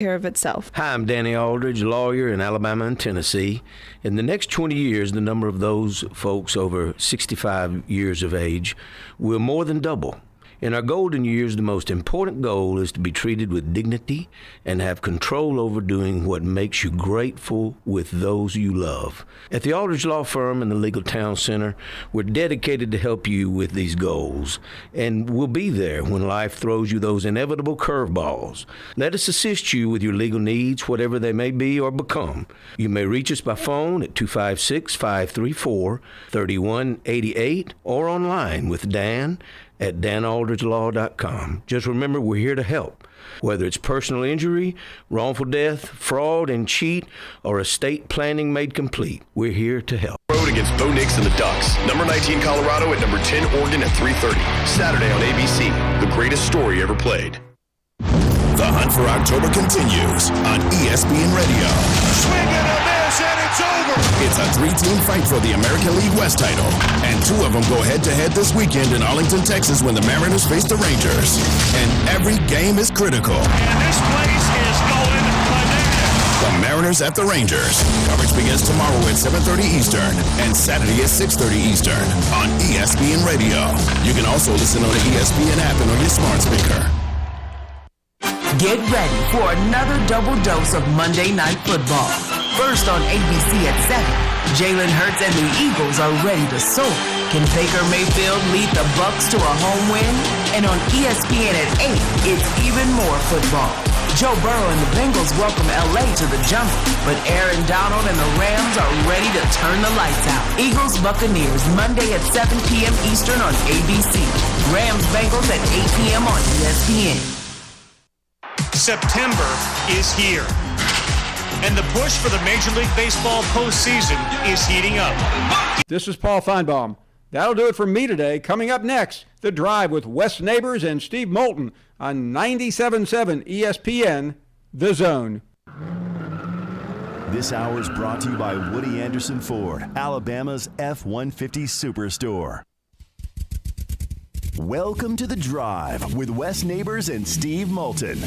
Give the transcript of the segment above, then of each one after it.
care of itself. Hi, I'm Danny Aldridge, lawyer in Alabama and Tennessee. In the next 20 years, the number of those folks over 65 years of age will more than double. In our golden years, the most important goal is to be treated with dignity and have control over doing what makes you grateful with those you love. At the Aldridge Law Firm and the Legal Town Center, we're dedicated to help you with these goals, and we'll be there when life throws you those inevitable curveballs. Let us assist you with your legal needs, whatever they may be or become. You may reach us by phone at 256-534-3188 or online with Dan at danaldridgelaw.com. Just remember, we're here to help. Whether it's personal injury, wrongful death, fraud and cheat, or estate planning made complete, we're here to help. Road against Bo Nix and the Ducks. Number 19 Colorado at number 10 Oregon at 3:30. Saturday on ABC. The greatest story ever played. The hunt for October continues on ESPN Radio. Swing and a miss, and it's over. It's a three-team fight for the American League West title, and two of them go head-to-head this weekend in Arlington, Texas, when the Mariners face the Rangers. And every game is critical. And this place is going bananas. The Mariners at the Rangers. Coverage begins tomorrow at 7:30 Eastern and Saturday at 6:30 Eastern on ESPN Radio. You can also listen on the ESPN app and on your smart speaker. Get ready for another double dose of Monday Night Football. First on ABC at 7, Jalen Hurts and the Eagles are ready to soar. Can Baker Mayfield lead the Bucs to a home win? And on ESPN at 8, it's even more football. Joe Burrow and the Bengals welcome LA to the jungle, but Aaron Donald and the Rams are ready to turn the lights out. Eagles Buccaneers Monday at 7 p.m. Eastern on ABC. Rams Bengals at 8 p.m. on ESPN. September is here, and the push for the Major League Baseball postseason is heating up. This is Paul Feinbaum. That'll do it for me today. Coming up next, The Drive with Wes Neighbors and Steve Moulton on 97.7 ESPN, The Zone. This hour is brought to you by Woody Anderson Ford, Alabama's F-150 Superstore. Welcome to The Drive with Wes Neighbors and Steve Moulton.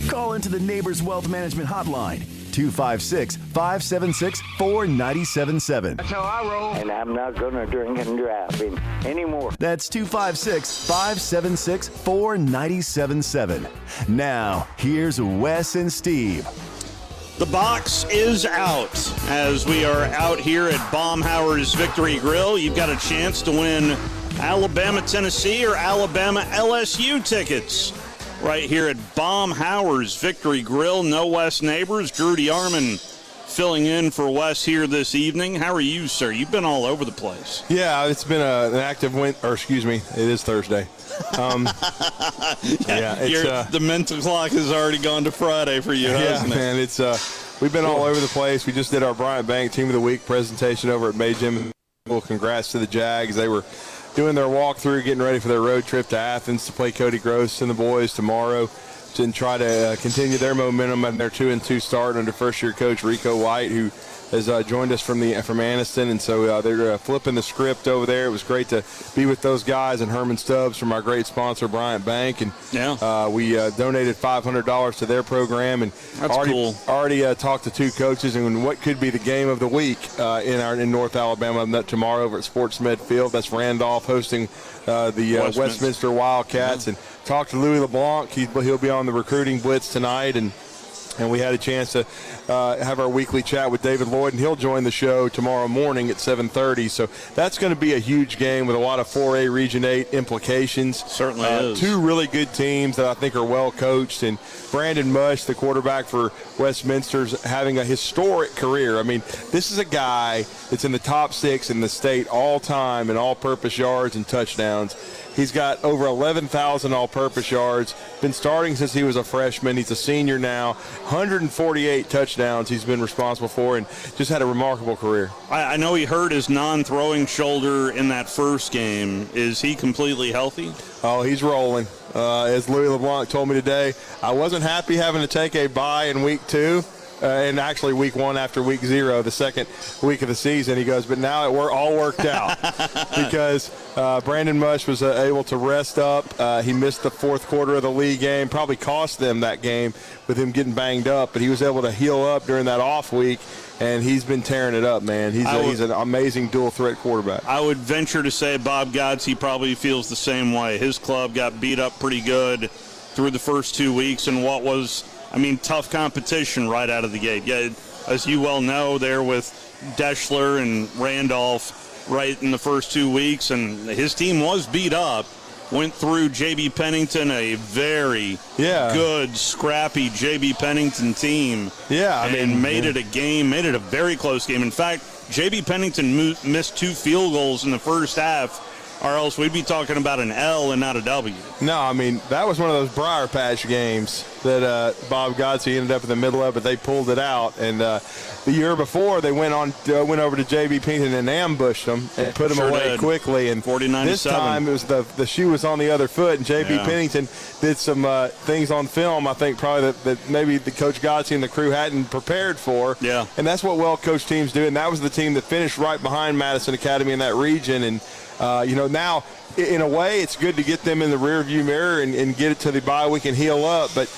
Call into the Neighbors Wealth Management Hotline, 256-576-4977. That's how I roll. And I'm not going to drink and drive anymore. That's 256-576-4977. Now, here's Wes and Steve. The box is out as we are out here at Baumhauer's Victory Grill. You've got a chance to win Alabama, Tennessee, or Alabama LSU tickets right here at Baumhauer's Victory Grill. No Wes Neighbors. Drew DeArmond filling in for Wes here this evening. How are you, sir? You've been all over the place. Yeah, it's been an active it is Thursday. The mental clock has already gone to Friday for you, hasn't it? Man, we've been all over the place. We just did our Bryant Bank Team of the Week presentation over at May Gym. Well, congrats to the Jags. They were doing their walkthrough, getting ready for their road trip to Athens to play Cody Gross and the boys tomorrow and try to continue their momentum and their 2-2 start under first-year coach Rico White, who has joined us from Anniston, and so they're flipping the script over there. It was great to be with those guys and Herman Stubbs from our great sponsor Bryant Bank, and we donated $500 to their program, and that's cool. Already talked to two coaches and what could be the game of the week in North Alabama tomorrow over at Sports Med Field. That's Randolph hosting the Westminster Wildcats, and talked to Louis LeBlanc. He'll be on the recruiting blitz tonight, and we had a chance to have our weekly chat with David Lloyd, and he'll join the show tomorrow morning at 7:30. So that's going to be a huge game with a lot of 4A Region 8 implications. Certainly is. Two really good teams that I think are well coached, and Brandon Mush, the quarterback for Westminster's, having a historic career. I mean, this is a guy that's in the top 6 in the state all time in all-purpose yards and touchdowns. He's got over 11,000 all-purpose yards, been starting since he was a freshman. He's a senior now, 148 touchdowns he's been responsible for, and just had a remarkable career. I know he hurt his non-throwing shoulder in that first game. Is he completely healthy? Oh, he's rolling. As Louis LeBlanc told me today, I wasn't happy having to take a bye in week 2, and actually week 1 after week 0, the second week of the season. He goes, but now it all worked out because Brandon Mush was able to rest up. He missed the fourth quarter of the league game, probably cost them that game with him getting banged up, but he was able to heal up during that off week, and he's been tearing it up, man. He's an amazing dual-threat quarterback. I would venture to say Bob Godsey probably feels the same way. His club got beat up pretty good through the first 2 weeks in what was, tough competition right out of the gate. Yeah, as you well know, there with Deschler and Randolph right in the first 2 weeks, and his team was beat up. Went through J.B. Pennington, a very good, scrappy J.B. Pennington team. Yeah, made it a very close game. In fact, J.B. Pennington missed 2 field goals in the first half, or else we'd be talking about an L and not a W. No, that was one of those Briar Patch games that Bob Godsey ended up in the middle of, but they pulled it out. And the year before, they went over to J.B. Pennington and ambushed them and put them away quickly. And 49-7. This time, it was the shoe was on the other foot, and J.B. Pennington did some things on film, I think probably that maybe the Coach Godsey and the crew hadn't prepared for. Yeah. And that's what well-coached teams do, and that was the team that finished right behind Madison Academy in that region. And now, in a way, it's good to get them in the rearview mirror and get it to the bye week and heal up. But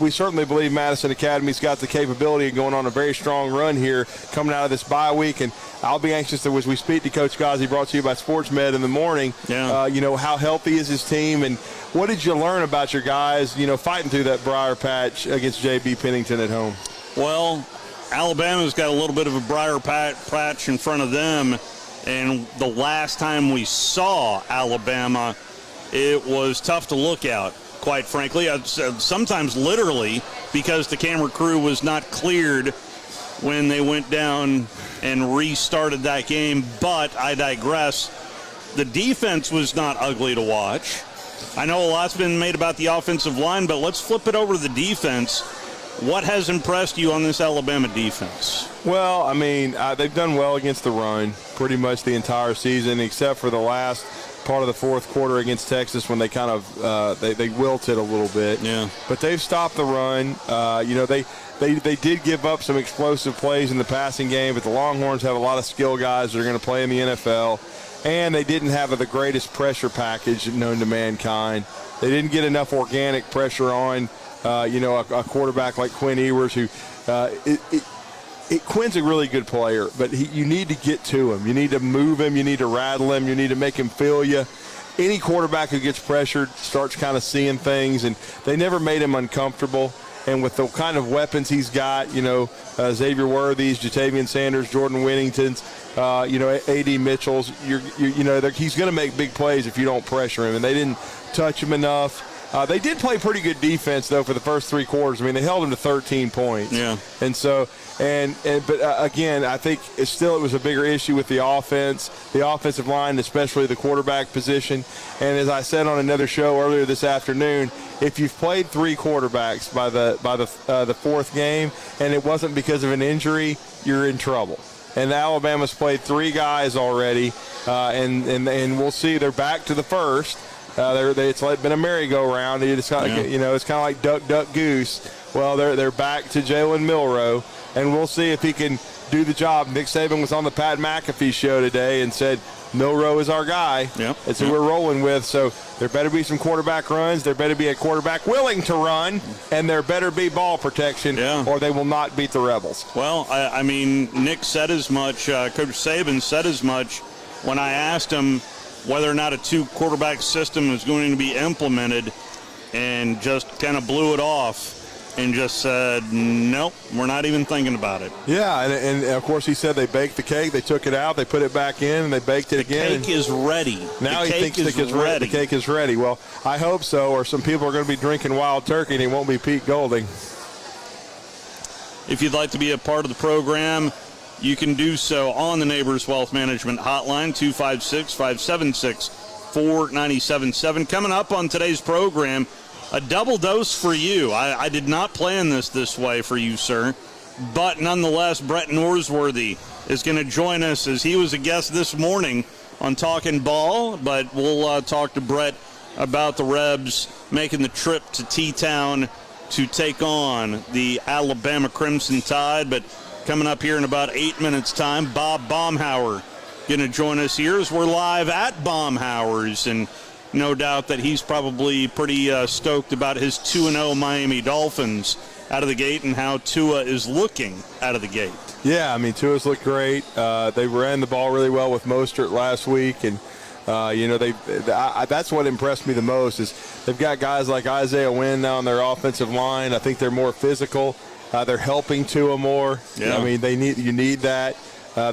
we certainly believe Madison Academy's got the capability of going on a very strong run here coming out of this bye week. And I'll be anxious to, as we speak to Coach Godsey, brought to you by SportsMed in the morning, how healthy is his team and what did you learn about your guys, fighting through that Briar Patch against J.B. Pennington at home? Well, Alabama's got a little bit of a Briar Patch in front of them. And the last time we saw Alabama, it was tough to look at, quite frankly. Sometimes literally, because the camera crew was not cleared when they went down and restarted that game. But I digress. The defense was not ugly to watch. I know a lot's been made about the offensive line, but let's flip it over to the defense. What has impressed you on this Alabama defense? Well, they've done well against the run pretty much the entire season, except for the last part of the fourth quarter against Texas when they kind of they wilted a little bit. Yeah. But they've stopped the run. They did give up some explosive plays in the passing game, but the Longhorns have a lot of skill guys that are going to play in the NFL, and they didn't have the greatest pressure package known to mankind. They didn't get enough organic pressure on a quarterback like Quinn Ewers, who Quinn's a really good player, but you need to get to him. You need to move him. You need to rattle him. You need to make him feel you. Any quarterback who gets pressured starts kind of seeing things, and they never made him uncomfortable. And with the kind of weapons he's got, Xavier Worthy's, Jatavian Sanders, Jordan Whittington's, A.D. Mitchell's, he's going to make big plays if you don't pressure him. And they didn't touch him enough. They did play pretty good defense, though, for the first 3 quarters. They held him to 13 points. Yeah. And so, again, I think it was a bigger issue with the offense, the offensive line, especially the quarterback position. And as I said on another show earlier this afternoon, if you've played 3 quarterbacks by the fourth game and it wasn't because of an injury, you're in trouble. And Alabama's played 3 guys already, and we'll see. They're back to the first. It's been a merry-go-round. It's kind of like duck, duck, goose. Well, they're back to Jalen Milroe, and we'll see if he can do the job. Nick Saban was on the Pat McAfee show today and said Milroe is our guy. Yep. That's who we're rolling with. So there better be some quarterback runs. There better be a quarterback willing to run, and there better be ball protection, or they will not beat the Rebels. Well, Nick said as much. Coach Saban said as much when I asked him whether or not a 2-quarterback system is going to be implemented, and just kind of blew it off and just said, nope, we're not even thinking about it. Yeah, and of course he said they baked the cake, they took it out, they put it back in, and they baked it again. The cake is ready. Now he thinks the cake is ready. Well, I hope so, or some people are going to be drinking wild turkey and it won't be Pete Golding. If you'd like to be a part of the program, you can do so on the Neighbors Wealth Management Hotline, 256-576-4977. Coming up on today's program, a double dose for you. I did not plan this way for you, sir. But nonetheless, Brett Norsworthy is going to join us as he was a guest this morning on Talking Ball. But we'll talk to Brett about the Rebs making the trip to T-Town to take on the Alabama Crimson Tide. But coming up here in about 8 minutes' time, Bob Baumhauer going to join us here as we're live at Baumhauer's, and no doubt that he's probably pretty stoked about his 2-0 Miami Dolphins out of the gate and how Tua is looking out of the gate. Yeah, I mean, Tua's looked great. They ran the ball really well with Mostert last week, and that's what impressed me the most is they've got guys like Isaiah Wynn now on their offensive line. I think they're more physical. They're helping Tua more. Yeah. I mean, you need that.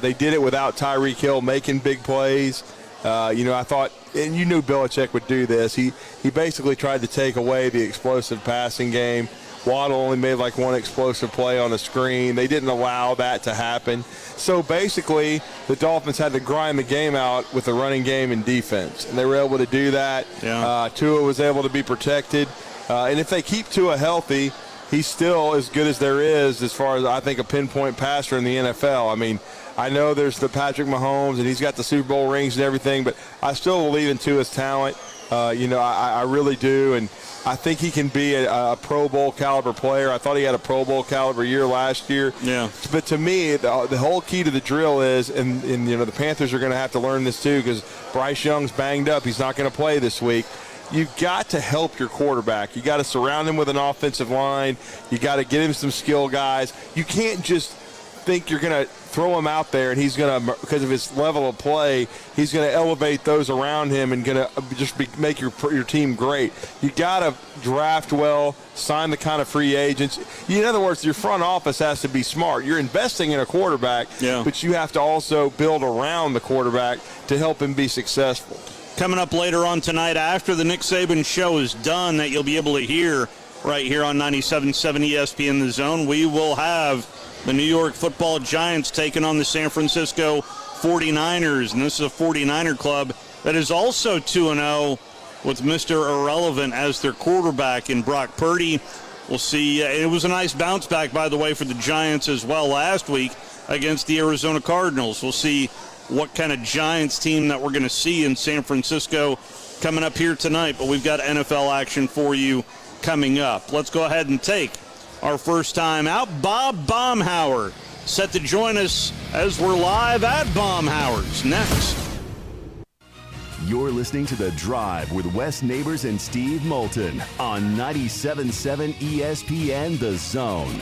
They did it without Tyreek Hill making big plays. I thought, and you knew Belichick would do this. He basically tried to take away the explosive passing game. Waddle only made like one explosive play on the screen. They didn't allow that to happen. So basically, the Dolphins had to grind the game out with the running game and defense, and they were able to do that. Yeah. Tua was able to be protected. And if they keep Tua healthy, he's still as good as there is as far as, I think, a pinpoint passer in the NFL. I mean, I know there's the Patrick Mahomes, and he's got the Super Bowl rings and everything, but I still believe in Tua's talent. I really do, and I think he can be a Pro Bowl caliber player. I thought he had a Pro Bowl caliber year last year. Yeah. But to me, the whole key to the drill is, and the Panthers are going to have to learn this too, because Bryce Young's banged up. He's not going to play this week. You've got to help your quarterback. You got to surround him with an offensive line. You got to get him some skill guys. You can't just think you're going to throw him out there and he's going to, because of his level of play, he's going to elevate those around him and going to just make your team great. You got to draft well, sign the kind of free agents. In other words, your front office has to be smart. You're investing in a quarterback, but you have to also build around the quarterback to help him be successful. Coming up later on tonight after the Nick Saban show is done, that you'll be able to hear right here on 97.7 ESPN The Zone, we will have the New York Football Giants taking on the San Francisco 49ers. And this is a 49er club that is also 2-0 with Mr. Irrelevant as their quarterback in Brock Purdy. We'll see. It was a nice bounce back, by the way, for the Giants as well last week against the Arizona Cardinals. We'll see what kind of Giants team that we're going to see in San Francisco coming up here tonight. But we've got NFL action for you coming up. Let's go ahead and take our first time out. Bob Baumhauer set to join us as we're live at Baumhauer's next. You're listening to The Drive with Wes Neighbors and Steve Moulton on 97.7 ESPN The Zone.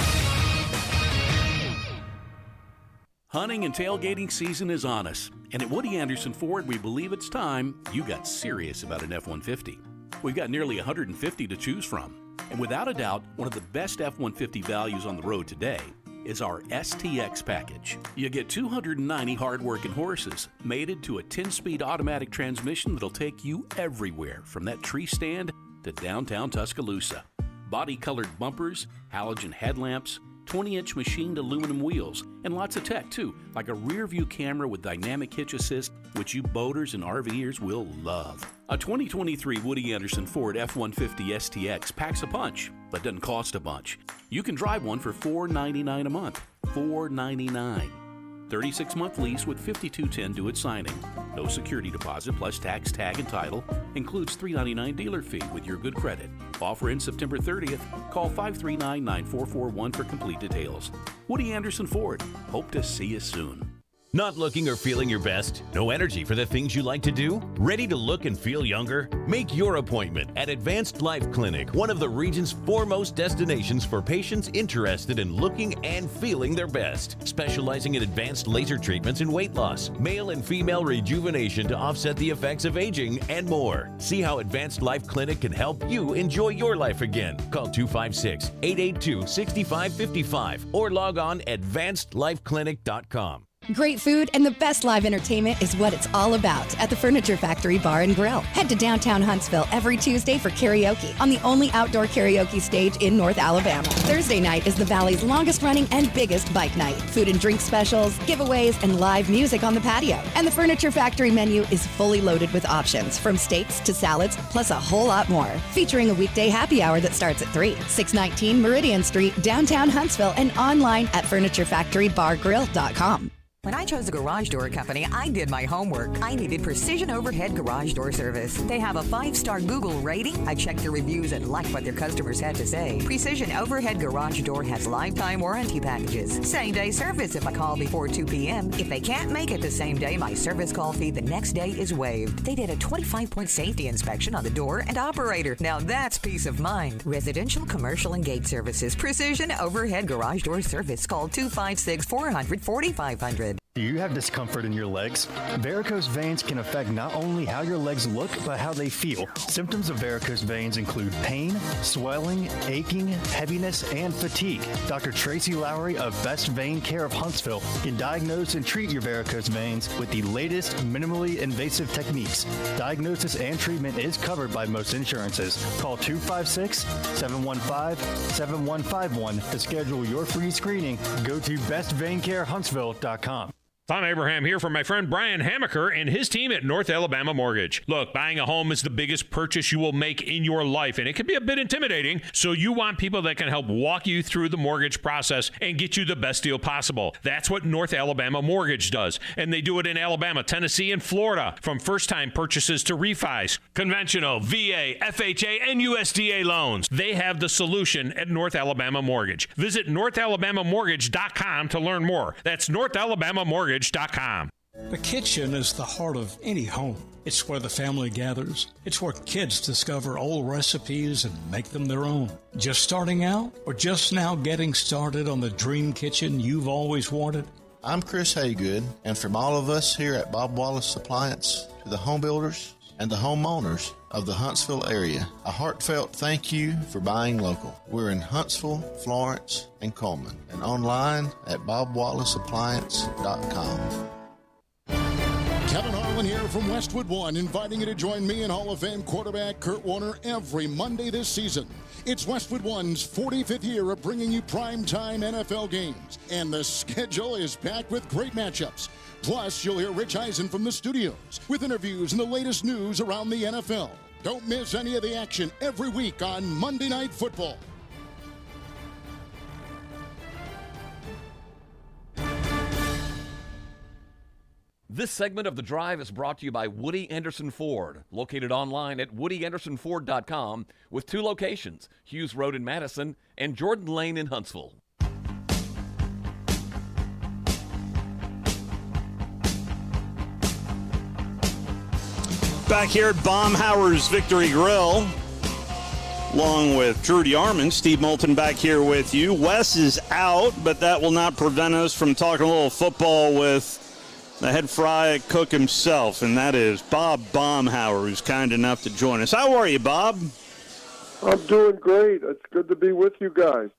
Hunting and tailgating season is on us, and at Woody Anderson Ford, we believe it's time you got serious about an F-150. We've got nearly 150 to choose from. And without a doubt, one of the best F-150 values on the road today is our STX package. You get 290 hard-working horses, mated to a 10-speed automatic transmission that'll take you everywhere from that tree stand to downtown Tuscaloosa. Body-colored bumpers, halogen headlamps, 20-inch machined aluminum wheels, and lots of tech too, like a rear-view camera with dynamic hitch assist, which you boaters and RVers will love. A 2023 Woody Anderson Ford F-150 STX packs a punch, but doesn't cost a bunch. You can drive one for $499 a month. $499. 36-month lease with $52.10 due at signing. No security deposit plus tax, tag, and title. Includes $399 dealer fee with your good credit. Offer ends September 30th. Call 539-9441 for complete details. Woody Anderson Ford. Hope to see you soon. Not looking or feeling your best? No energy for the things you like to do? Ready to look and feel younger? Make your appointment at Advanced Life Clinic, one of the region's foremost destinations for patients interested in looking and feeling their best. Specializing in advanced laser treatments and weight loss, male and female rejuvenation to offset the effects of aging, and more. See how Advanced Life Clinic can help you enjoy your life again. Call 256-882-6555 or log on advancedlifeclinic.com. Great food and the best live entertainment is what it's all about at the Furniture Factory Bar and Grill. Head to downtown Huntsville every Tuesday for karaoke on the only outdoor karaoke stage in North Alabama. Thursday night is the Valley's longest running and biggest bike night. Food and drink specials, giveaways, and live music on the patio. And the Furniture Factory menu is fully loaded with options from steaks to salads, plus a whole lot more. Featuring a weekday happy hour that starts at 3. 619 Meridian Street, downtown Huntsville, and online at FurnitureFactoryBarGrill.com. When I chose a garage door company, I did my homework. I needed Precision Overhead Garage Door Service. They have a 5-star Google rating. I checked their reviews and liked what their customers had to say. Precision Overhead Garage Door has lifetime warranty packages. Same-day service if I call before 2 p.m. If they can't make it the same day, my service call fee the next day is waived. They did a 25-point safety inspection on the door and operator. Now that's peace of mind. Residential, commercial, and gate services. Precision Overhead Garage Door Service. Call 256-400-4500. Do you have discomfort in your legs? Varicose veins can affect not only how your legs look, but how they feel. Symptoms of varicose veins include pain, swelling, aching, heaviness, and fatigue. Dr. Tracy Lowry of Best Vein Care of Huntsville can diagnose and treat your varicose veins with the latest minimally invasive techniques. Diagnosis and treatment is covered by most insurances. Call 256-715-7151 to schedule your free screening. Go to bestveincarehuntsville.com. Tom Abraham here for my friend Brian Hamaker and his team at North Alabama Mortgage. Look, buying a home is the biggest purchase you will make in your life, and it can be a bit intimidating, so you want people that can help walk you through the mortgage process and get you the best deal possible. That's what North Alabama Mortgage does, and they do it in Alabama, Tennessee, and Florida, from first-time purchases to refis, conventional, VA, FHA, and USDA loans. They have the solution at North Alabama Mortgage. Visit NorthAlabamaMortgage.com to learn more. That's NorthAlabamaMortgage.com. The kitchen is the heart of any home. It's where the family gathers. It's where kids discover old recipes and make them their own. Just starting out or just now getting started on the dream kitchen you've always wanted? I'm Chris Haygood, and from all of us here at Bob Wallace Appliance to the home builders and the homeowners of the Huntsville area, a heartfelt thank you for buying local. We're in Huntsville, Florence, and Coleman, and online at bobwallaceappliance.com. Kevin Harlan here from Westwood One, inviting you to join me and Hall of Fame quarterback Kurt Warner every Monday this season. It's Westwood One's 45th year of bringing you primetime NFL games, and the schedule is packed with great matchups. Plus, you'll hear Rich Eisen from the studios with interviews and the latest news around the NFL. Don't miss any of the action every week on Monday Night Football. This segment of The Drive is brought to you by Woody Anderson Ford, located online at WoodyAndersonFord.com with 2 locations, Hughes Road in Madison and Jordan Lane in Huntsville. Back here at Baumhauer's Victory Grill, along with Drew DeArmond, Steve Moulton back here with you. Wes is out, but that will not prevent us from talking a little football with the head fry cook himself, and that is Bob Baumhauer, who's kind enough to join us. How are you, Bob? I'm doing great. It's good to be with you guys.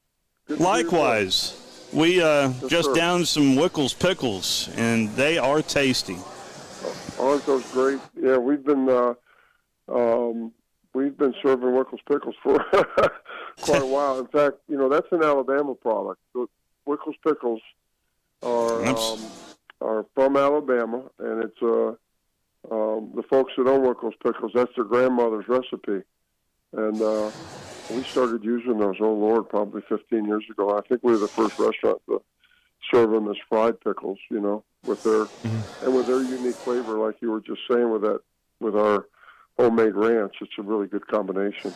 Likewise. We just downed some Wickles pickles, and they are tasty. Aren't those great? Yeah, we've been serving Wickles pickles for quite a while. In fact, that's an Alabama product. The Wickles pickles are from Alabama, and it's the folks that own Wickles pickles. That's their grandmother's recipe, and we started using those. Oh Lord, probably 15 years ago. I think we were the first restaurant to serve them as fried pickles. With their and with their unique flavor, like you were just saying, with our homemade ranch. It's a really good combination.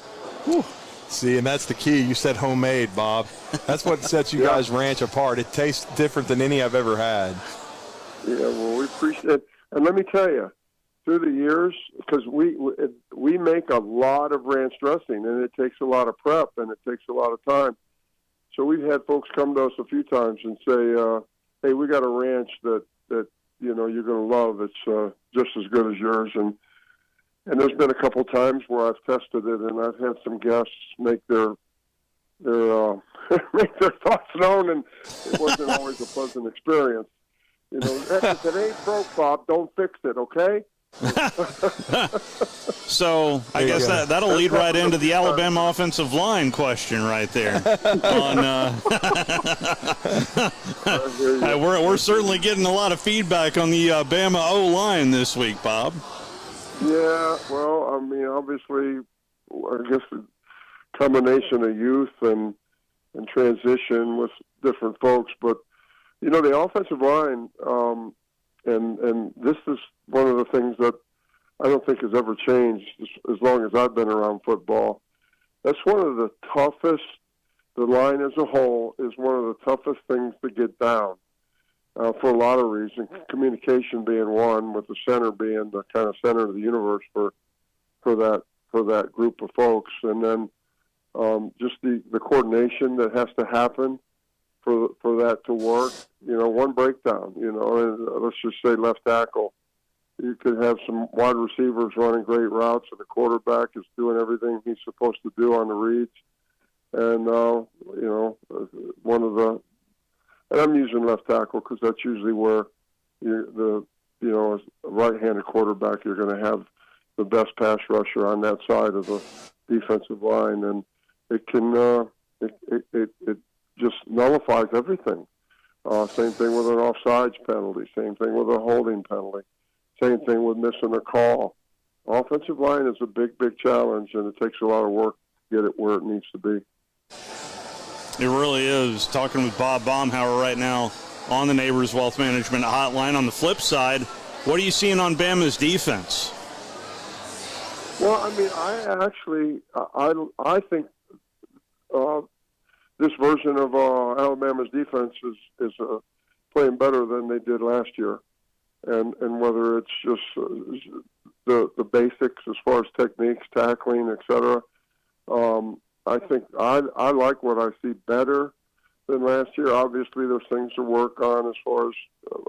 Whew. See, and that's the key. You said homemade, Bob. That's what sets you guys' ranch apart. It tastes different than any I've ever had. Yeah, well, we appreciate it. And let me tell you, through the years, because we make a lot of ranch dressing, and it takes a lot of prep, and it takes a lot of time. So we've had folks come to us a few times and say, hey, we got a ranch that you're going to love. It's just as good as yours. And there's been a couple times where I've tested it, and I've had some guests make their make their thoughts known, and it wasn't always a pleasant experience. If it ain't broke, Bob, don't fix it, okay? So I guess that'll lead right into the Alabama offensive line question right there. We're certainly getting a lot of feedback on the Bama O-line this week, Bob. Yeah, well, I mean, obviously, I guess the combination of youth and transition with different folks, but the offensive line, and this is one of the things that I don't think has ever changed as long as I've been around football. That's one of the toughest. The line as a whole is one of the toughest things to get down for a lot of reasons. Communication being one, with the center being the kind of center of the universe for that group of folks, and then just the coordination that has to happen for that to work. One breakdown. And let's just say left tackle. You could have some wide receivers running great routes, and the quarterback is doing everything he's supposed to do on the reads. And and I'm using left tackle because that's usually where a right-handed quarterback, you're going to have the best pass rusher on that side of the defensive line, and it can it just nullifies everything. Same thing with an offsides penalty. Same thing with a holding penalty. Same thing with missing a call. Offensive line is a big, big challenge, and it takes a lot of work to get it where it needs to be. It really is. Talking with Bob Baumhauer right now on the Neighbors Wealth Management Hotline. On the flip side, what are you seeing on Bama's defense? Well, I mean, I think this version of Alabama's defense is playing better than they did last year, and whether it's just the basics as far as techniques, tackling, etc. I think I like what I see better than last year. Obviously, there's things to work on as far as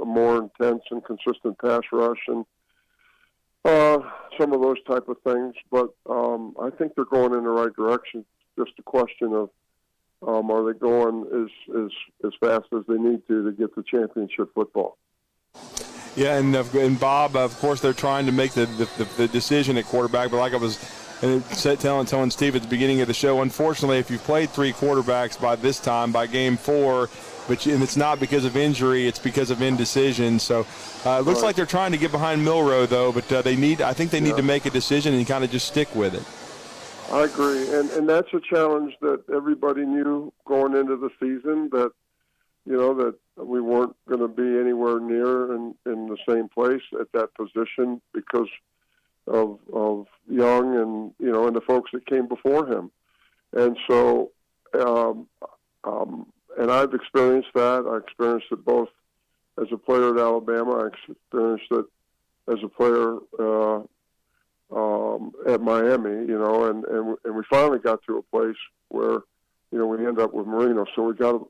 a more intense and consistent pass rush and some of those type of things. But I think they're going in the right direction. Just a question of are they going as fast as they need to get the championship football. Yeah, and Bob, of course, they're trying to make the decision at quarterback, but like I was telling Steve at the beginning of the show, unfortunately, if you've played three quarterbacks by this time, by game 4, and it's not because of injury, it's because of indecision. So it looks like they're trying to get behind Milroe, though, but I think they need to make a decision and kind of just stick with it. I agree, and that's a challenge that everybody knew going into the season, that that we weren't going to be anywhere near in the same place at that position because of Young and and the folks that came before him, and so and I've experienced that. I experienced it both as a player at Alabama. I experienced it as a player at Miami. And we finally got to a place where we ended up with Marino. So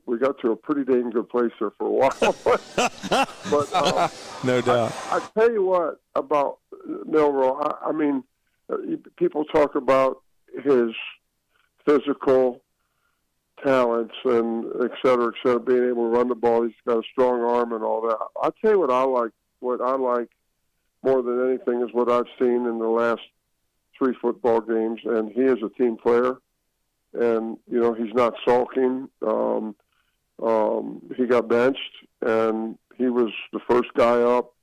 we got to a pretty dang good place there for a while. but no doubt. I tell you what about Milroe. I mean, people talk about his physical talents and et cetera, being able to run the ball. He's got a strong arm and all that. I'll tell you what I like. What I like more than anything is what I've seen in the last 3 football games, and he is a team player. And he's not sulking. He got benched, and he was the first guy up,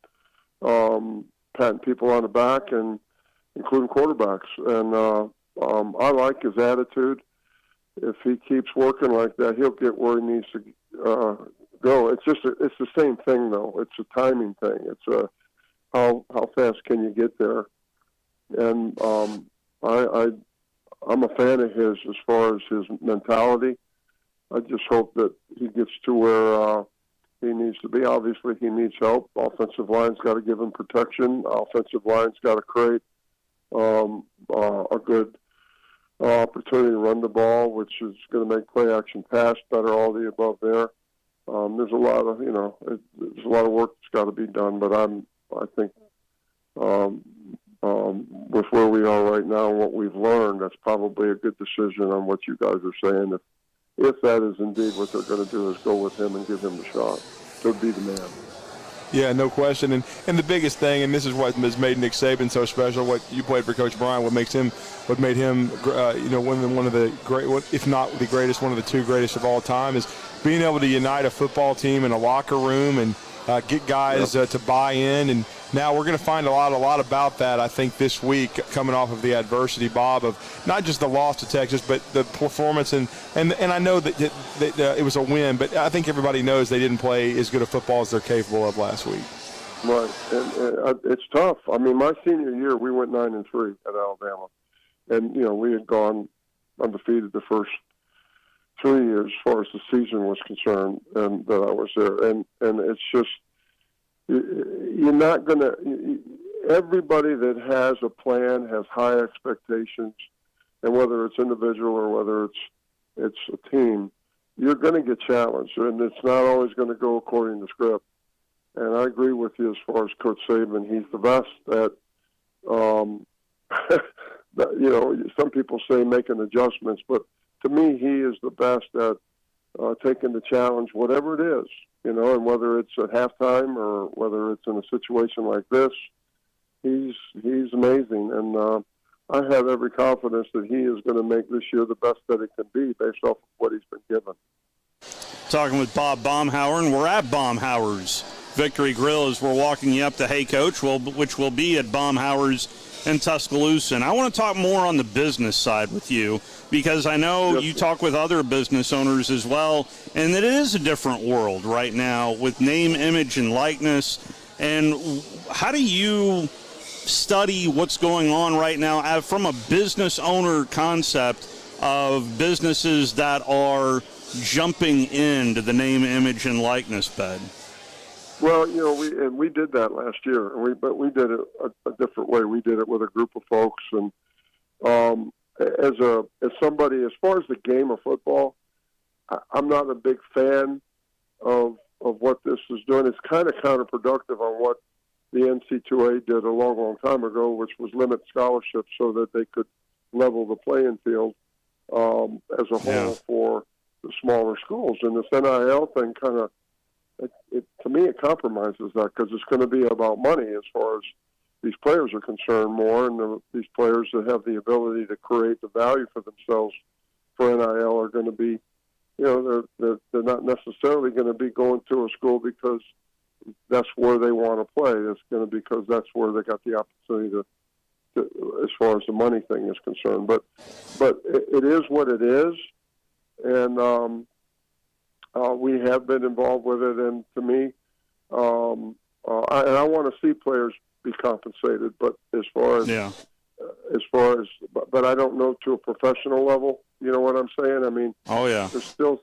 patting people on the back, and including quarterbacks. And I like his attitude. If he keeps working like that, he'll get where he needs to go. It's the same thing, though. It's a timing thing. It's how fast can you get there? And I'm a fan of his as far as his mentality. I just hope that he gets to where he needs to be. Obviously, he needs help. Offensive line's got to give him protection. Offensive line's got to create a good opportunity to run the ball, which is going to make play-action pass better, all the above there. There's a lot of, there's a lot of work that's got to be done, but I think with where we are right now and what we've learned, that's probably a good decision on what you guys are saying. If that is indeed what they're going to do, is go with him and give him the shot to be the man. Yeah, no question. And the biggest thing, and this is what has made Nick Saban so special, what you played for Coach Bryant, what made him, one of the great, if not the greatest, one of the 2 greatest of all time, is being able to unite a football team in a locker room and get guys to buy in and Now we're going to find a lot about that, I think, this week, coming off of the adversity, Bob, of not just the loss to Texas, but the performance. And I know that it was a win, but I think everybody knows they didn't play as good a football as they're capable of last week. Right, and it's tough. I mean, my senior year, we went 9-3 at Alabama, and we had gone undefeated the first 3 years as far as the season was concerned, and that I was there. And it's just, you're not going to – everybody that has a plan has high expectations, and whether it's individual or whether it's a team, you're going to get challenged, and it's not always going to go according to script. And I agree with you as far as Coach Saban. He's the best at, some people say making adjustments, but to me, he is the best at taking the challenge, whatever it is, and whether it's at halftime or whether it's in a situation like this, he's amazing. And I have every confidence that he is going to make this year the best that it can be based off of what he's been given. Talking with Bob Baumhauer, and we're at Baumhauer's Victory Grill as we're walking you up to Hey Coach, which will be at Baumhauer's in Tuscaloosa. And I want to talk more on the business side with you, because I know you talk with other business owners as well, and that it is a different world right now with name, image, and likeness. And how do you study what's going on right now from a business owner concept of businesses that are jumping into the name, image, and likeness bed? Well, we did that last year, but we did it a different way. We did it with a group of folks, and as somebody, as far as the game of football, I'm not a big fan of what this is doing. It's kind of counterproductive on what the NC2A did a long time ago, which was limit scholarships so that they could level the playing field as a whole for the smaller schools. And this NIL thing kind of, to me, it compromises that, because it's going to be about money as far as these players are concerned more, and these players that have the ability to create the value for themselves for NIL are going to be, they're not necessarily going to be going to a school because that's where they want to play. It's going to be because that's where they got the opportunity to, as far as the money thing is concerned. But it is what it is, and we have been involved with it, and to me, I want to see players be compensated. But as far as, but I don't know to a professional level. You know what I'm saying? I mean, there's still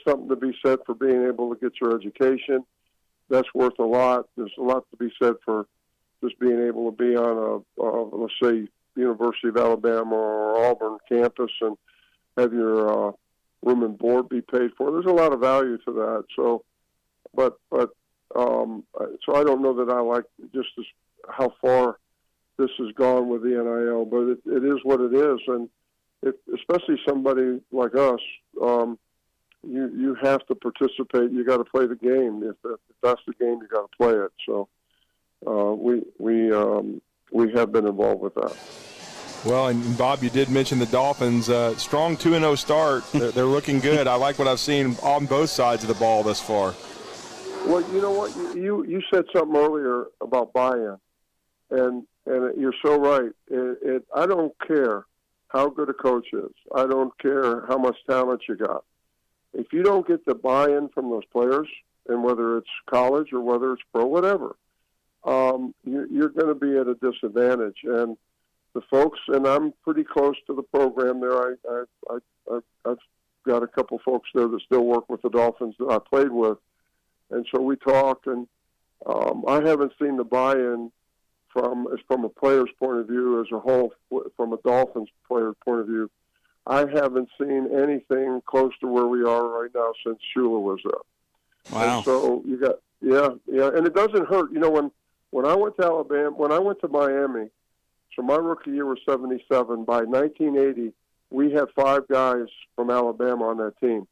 something to be said for being able to get your education. That's worth a lot. There's a lot to be said for just being able to be on let's say, University of Alabama or Auburn campus and have your room and board be paid for. There's a lot of value to that. So, so I don't know that I like just how far this has gone with the NIL, but it is what it is. And especially somebody like us, you have to participate. You got to play the game. If that's the game, you got to play it. So we have been involved with that. Well, and Bob, you did mention the Dolphins. Strong 2-0 start. They're looking good. I like what I've seen on both sides of the ball thus far. Well, you know what? You said something earlier about buy-in, and you're so right. I don't care how good a coach is. I don't care how much talent you got. If you don't get the buy-in from those players, and whether it's college or whether it's pro, whatever, you're going to be at a disadvantage. And the folks, and I'm pretty close to the program there. I've got a couple folks there that still work with the Dolphins that I played with, and so we talk. And I haven't seen the buy-in from a player's point of view as a whole, from a Dolphins player's point of view. I haven't seen anything close to where we are right now since Shula was there. Wow. And so you got, and it doesn't hurt. When I went to Alabama, when I went to Miami. So my rookie year was 77. By 1980, we had 5 guys from Alabama on that team.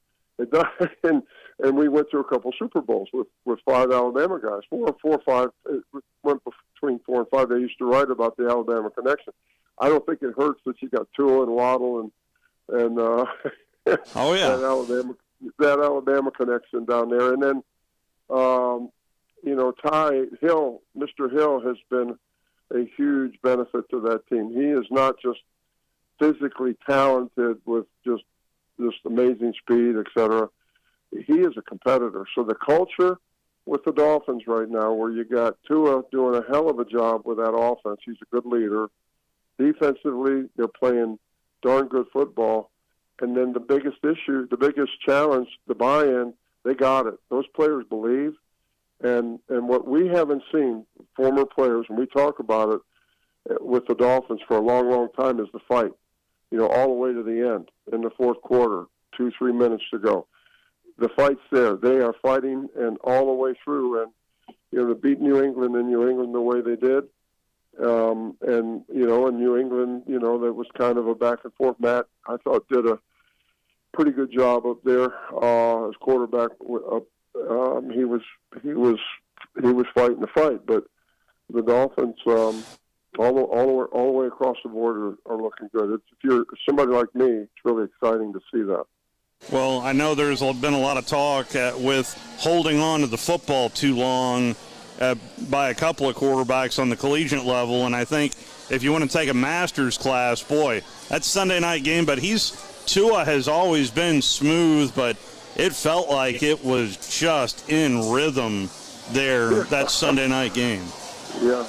And we went to a couple Super Bowls with 5 Alabama guys. 4 or 5. It went between 4 and 5. They used to write about the Alabama connection. I don't think it hurts that you got Tua and Waddle and that Alabama connection down there. And then Ty Hill, Mr. Hill, has been a huge benefit to that team. He is not just physically talented with just amazing speed, etc. He is a competitor. So the culture with the Dolphins right now, where you got Tua doing a hell of a job with that offense. He's a good leader. Defensively, they're playing darn good football. And then the biggest issue, the biggest challenge, the buy-in, they got it. Those players believe. And what we haven't seen, former players, and we talk about it with the Dolphins for a long, long time, is the fight. All the way to the end in the fourth quarter, 2-3 minutes to go. The fight's there. They are fighting, and all the way through. And to beat New England in New England the way they did, and in New England, that was kind of a back and forth. Matt, I thought, did a pretty good job up there as quarterback. He was fighting the fight, but the Dolphins, all the way across the board, are looking good. If you're somebody like me, it's really exciting to see that. Well, I know there's been a lot of talk with holding on to the football too long by a couple of quarterbacks on the collegiate level, and I think if you want to take a master's class, boy, that's Sunday night game, but Tua has always been smooth, but it felt like it was just in rhythm there, that Sunday night game. Yeah,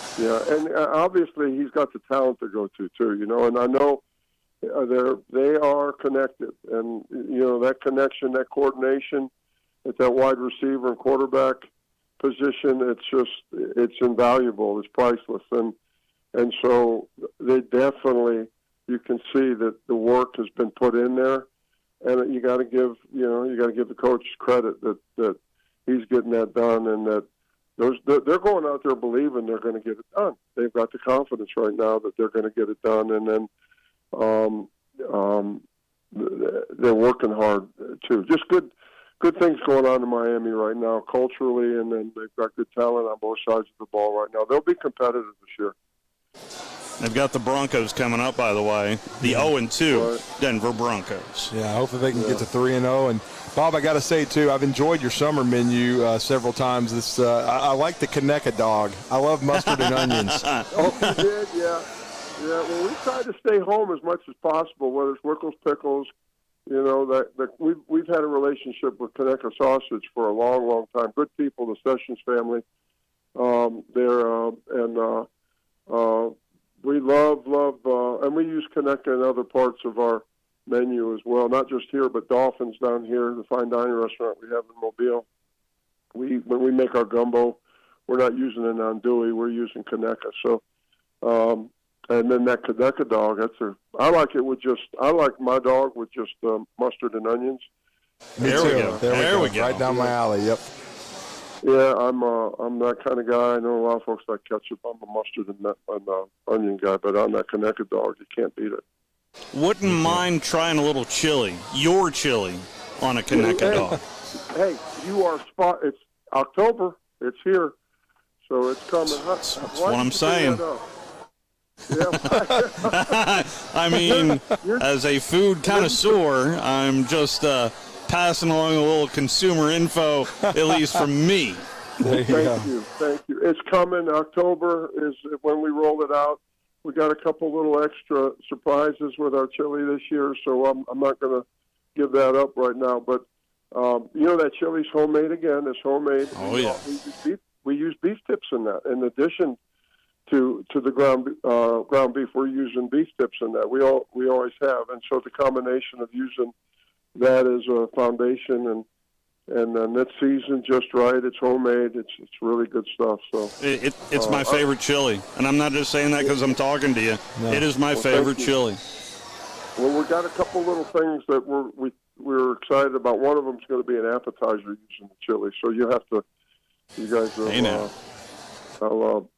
and obviously he's got the talent to go to too, and I know they are connected, and that connection, that coordination at that wide receiver and quarterback position, it's invaluable, it's priceless, and so they definitely, you can see that the work has been put in there, and you got to give the coach credit that he's getting that done, and that they're going out there believing they're going to get it done. They've got the confidence right now that they're going to get it done, and then they're working hard too. Just good things going on in Miami right now culturally, and then they've got good talent on both sides of the ball right now. They'll be competitive this year. They've got the Broncos coming up, by the way, the 0-2 Denver Broncos. Yeah, hopefully they can get to 3-0. And Bob, I got to say too, I've enjoyed your summer menu several times. I like the Kaneka dog. I love mustard and onions. Oh, you did, yeah. Yeah, well, we try to stay home as much as possible, whether it's Wickles Pickles. We've had a relationship with Kaneka Sausage for a long, long time. Good people, the Sessions family. We love, and we use Kaneka in other parts of our menu as well. Not just here, but Dolphins down here, the fine dining restaurant we have in Mobile. When we make our gumbo, we're not using an andouille, we're using Kaneka. So. And then that Kaneka dog, I like my dog with just mustard and onions. There we go. There we go. Right down my alley, yep. Yeah, I'm that kind of guy. I know a lot of folks like ketchup. I'm a mustard and onion guy, but on that Kaneka dog, you can't beat it. Wouldn't mind trying a little chili, your chili, on a Kaneka dog. Hey, you are spot. It's October. It's here. So it's coming. That's what I'm saying. Yeah. I mean, as a food connoisseur, I'm just passing along a little consumer info, at least from me. Thank you. It's coming. October is when we roll it out. We got a couple little extra surprises with our chili this year, so I'm not going to give that up right now. But that chili's homemade again. It's homemade. Oh yeah. We use beef tips in that. In addition to the ground beef, we're using beef tips in that. We always have, and so the combination of using that as a foundation and then it's seasoned just right. It's homemade. It's really good stuff. So it's my favorite chili, and I'm not just saying that because I'm talking to you. No. It is my favorite chili. Well, we got a couple little things that we're excited about. One of them is going to be an appetizer using the chili. So you guys will.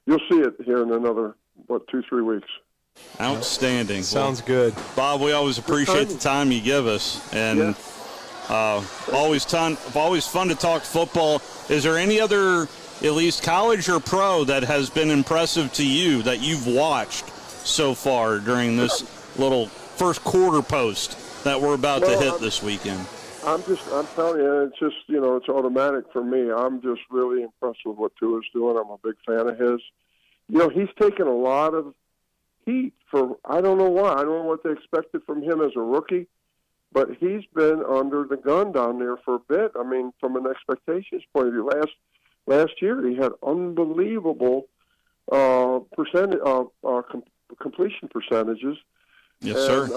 You'll see it here in another 2-3 weeks. Outstanding. Sounds good, Bob. We always appreciate the time you give us, and always fun to talk football. Is there any other, at least college or pro, that has been impressive to you that you've watched so far during this little first quarter post that we're about to hit this weekend? I'm telling you, it's just, it's automatic for me. I'm just really impressed with what Tua's doing. I'm a big fan of his. He's taken a lot of heat for, I don't know why. I don't know what they expected from him as a rookie, but he's been under the gun down there for a bit. I mean, from an expectations point of view, last year he had unbelievable completion percentages. Yes, sir.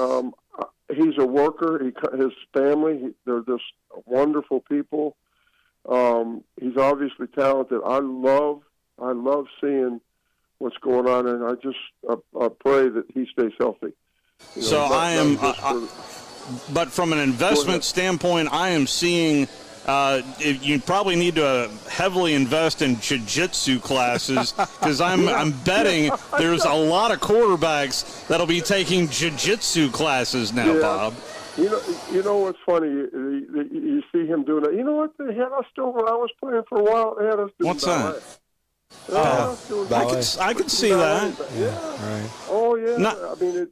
He's a worker. His family, they're just wonderful people. He's obviously talented. I love seeing what's going on, and I just pray that he stays healthy. But from an investment standpoint, I am seeing you probably need to heavily invest in jiu-jitsu classes, because I'm betting there's a lot of quarterbacks that'll be taking jiu-jitsu classes now, Bob. You know what's funny? You see him doing that. You know what? They had us doing when I was playing for a while. They had us doing What's ballet. that? I could see that. Yeah. Right. Oh yeah. I mean,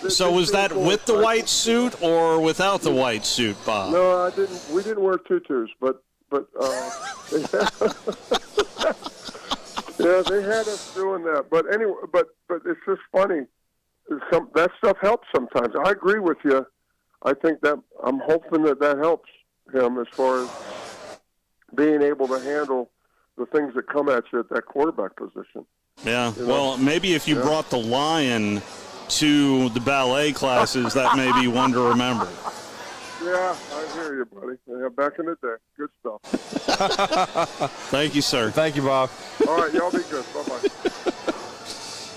so was that with the white suit or without the white suit, Bob? No, I didn't. We didn't wear tutus, but yeah, they had us doing that. But anyway, but it's just funny. That stuff helps sometimes. I agree with you. I think that I'm hoping that helps him as far as being able to handle the things that come at you at that quarterback position. Yeah. Well, maybe if you brought the lion to the ballet classes, that may be one to remember. Yeah, I hear you, buddy. Yeah, back in the day. Good stuff. Thank you, sir. Thank you, Bob. All right, y'all be good. Bye-bye.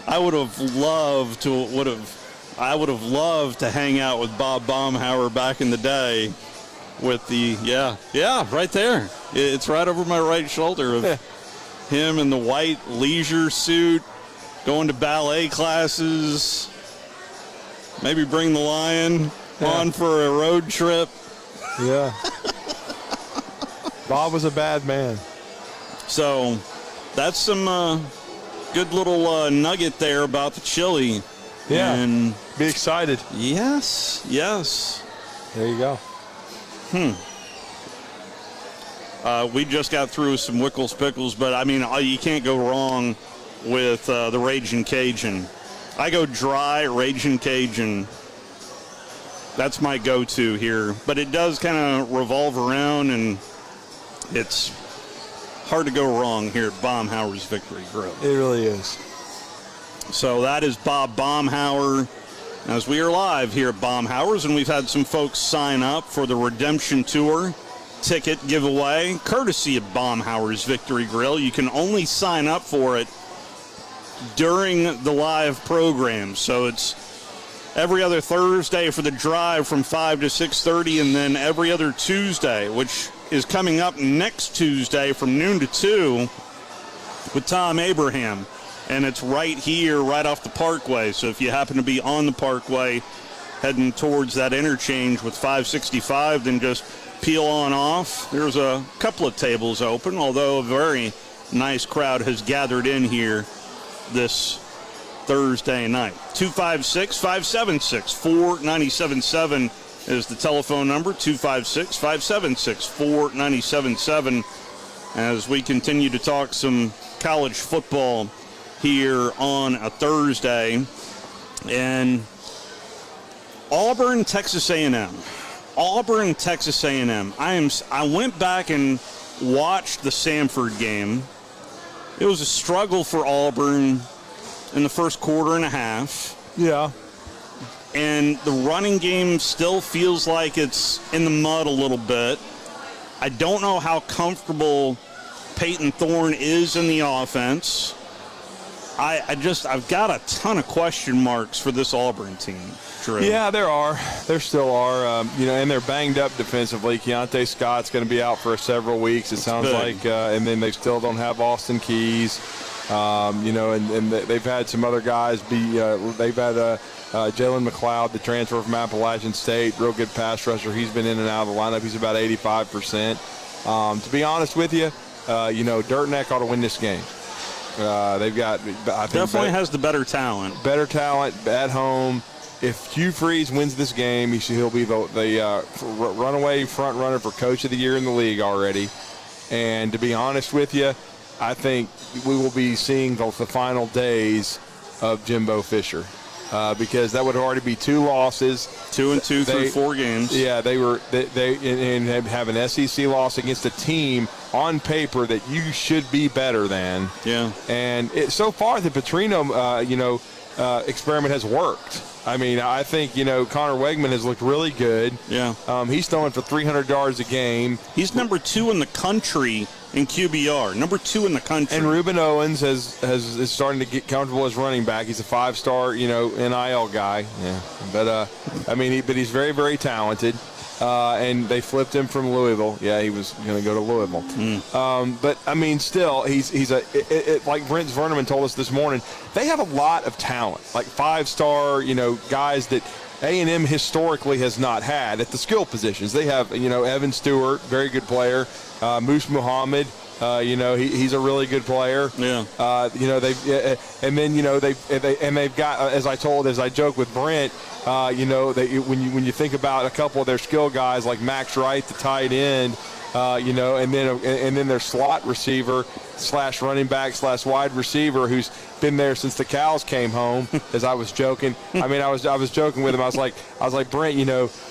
I would have loved to hang out with Bob Baumhauer back in the day with the, right there. It's right over my right shoulder of him in the white leisure suit, going to ballet classes, maybe bring the lion on for a road trip. Yeah. Bob was a bad man. So that's some good little nugget there about the chili. Yeah. And be excited. Yes. There you go. We just got through some Wickles Pickles, but I mean, you can't go wrong with the Ragin' Cajun. I go dry Ragin' Cajun. That's my go-to here. But it does kind of revolve around, and it's hard to go wrong here at Baumhauer's Victory Grill. It really is. So that is Bob Baumhauer, as we are live here at Baumhauer's, and we've had some folks sign up for the Redemption Tour ticket giveaway, courtesy of Baumhauer's Victory Grill. You can only sign up for it during the live program. So it's every other Thursday for the drive from 5 to 6:30, and then every other Tuesday, which is coming up next Tuesday from noon to 2 with Tom Abraham. And it's right here, right off the Parkway. So if you happen to be on the Parkway heading towards that interchange with 565, then just peel on off. There's a couple of tables open, although a very nice crowd has gathered in here this Thursday night. 256-576-4977 is the telephone number, 256-576-4977, as we continue to talk some college football here on a Thursday. And Auburn, Texas A&M. Auburn, Texas A&M. I went back and watched the Samford game. It was a struggle for Auburn in the first quarter and a half. Yeah. And the running game still feels like it's in the mud a little bit. I don't know how comfortable Peyton Thorne is in the offense. I've got a ton of question marks for this Auburn team, Drew. Yeah, there are. There still are. And they're banged up defensively. Keontae Scott's going to be out for several weeks, it sounds like. And then they still don't have Austin Keys. And they've had some other guys they've had Jalen McLeod, the transfer from Appalachian State, real good pass rusher. He's been in and out of the lineup. He's about 85%. To be honest with you, Dirt Neck ought to win this game. They've got, I think, definitely has the better talent. Better talent at home. if Hugh Freeze wins this game, he'll be the runaway front runner for Coach of the Year in the league already. And to be honest with you, I think we will be seeing the final days of Jimbo Fisher. Because that would already be 2 losses. 2-2 through 4 games. Yeah, they have an SEC loss against a team on paper that you should be better than. Yeah. And so far the Petrino, experiment has worked. I mean, I think, Connor Wegman has looked really good. Yeah. He's throwing for 300 yards a game. He's number 2 in the country in QBR, number 2 in the country. And Reuben Owens is starting to get comfortable as running back. He's a 5-star, NIL guy. Yeah. But he's very, very talented. And they flipped him from Louisville. Yeah, he was going to go to Louisville. But I mean, still, he's like Brent Verneman told us this morning. They have a lot of talent, like 5-star, guys that A&M historically has not had at the skill positions. They have, Evan Stewart, very good player. Moose Muhammad, he's a really good player. Yeah. They've got, as I joke with Brent, when you think about a couple of their skill guys like Max Wright, the tight end, and then their slot receiver / running back / wide receiver who's been there since the cows came home. As I was joking, I was joking with him. I was like Brent,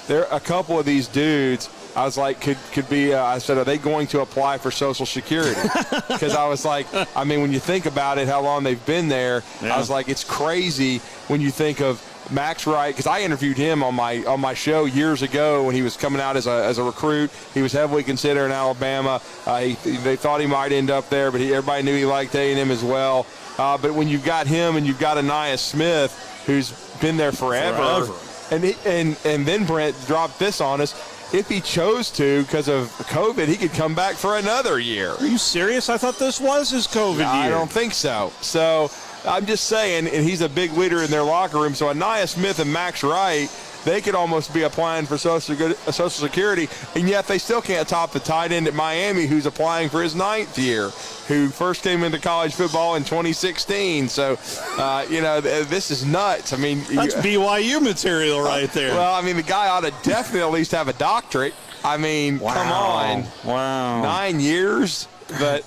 there are a couple of these dudes. I was like, could be. I said, are they going to apply for Social Security? Because I was like, when you think about it, how long they've been there, I was like, it's crazy when you think of Max Wright, because I interviewed him on my show years ago when he was coming out as a recruit. He was heavily considered in Alabama. They thought he might end up there, but everybody knew he liked A&M as well. But when you've got him and you've got Aniyah Smith, who's been there forever. And then Brent dropped this on us. If he chose to, because of COVID, he could come back for another year. Are you serious? I thought this was his COVID year. I don't think so. So I'm just saying, and he's a big leader in their locker room. So Aniyah Smith and Max Wright, they could almost be applying for Social Security, and yet they still can't top the tight end at Miami who's applying for his 9th year, who first came into college football in 2016. So, this is nuts. That's BYU material right there. Well, the guy ought to definitely at least have a doctorate. Come on. Wow. 9 years? But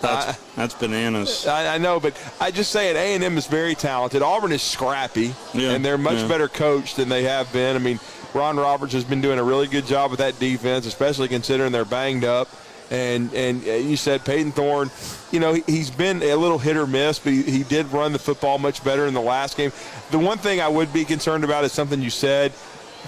that's bananas. I know, but I just say it. A&M is very talented. Auburn is scrappy, and they're much better coached than they have been. Ron Roberts has been doing a really good job with that defense, especially considering they're banged up. And you said Peyton Thorne, he's been a little hit or miss, but he did run the football much better in the last game. The one thing I would be concerned about is something you said.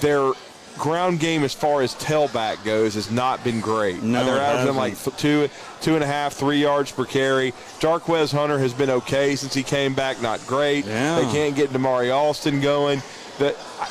Their ground game as far as tailback goes has not been great. No, they're averaging like 2.5, 3 yards per carry. Jarquez Hunter has been okay since he came back, not great. Yeah. They can't get Damari Alston going.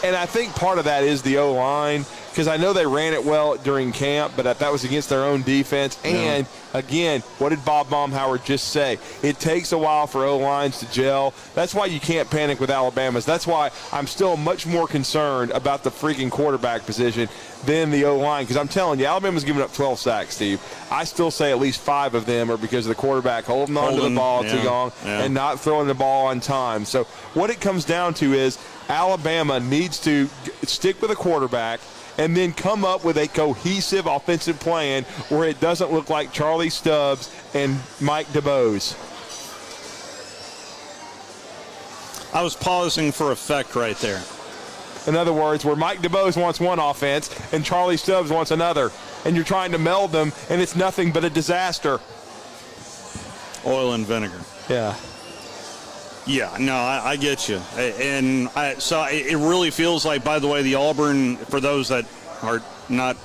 And I think part of that is the O-line, because I know they ran it well during camp, but that was against their own defense. And, again, what did Bob Baumhauer just say? It takes a while for O-lines to gel. That's why you can't panic with Alabama's. That's why I'm still much more concerned about the freaking quarterback position than the O-line, because I'm telling you, Alabama's giving up 12 sacks, Steve. I still say at least 5 of them are because of the quarterback holding on to the ball too long and not throwing the ball on time. So what it comes down to is Alabama needs to stick with a quarterback and then come up with a cohesive offensive plan where it doesn't look like Charlie Stubbs and Mike DeBose. I was pausing for effect right there. In other words, where Mike DeBose wants one offense and Charlie Stubbs wants another, and you're trying to meld them, and it's nothing but a disaster. Oil and vinegar. Yeah. Yeah, no, I get you. And so it really feels like, by the way, the Auburn, for those that are not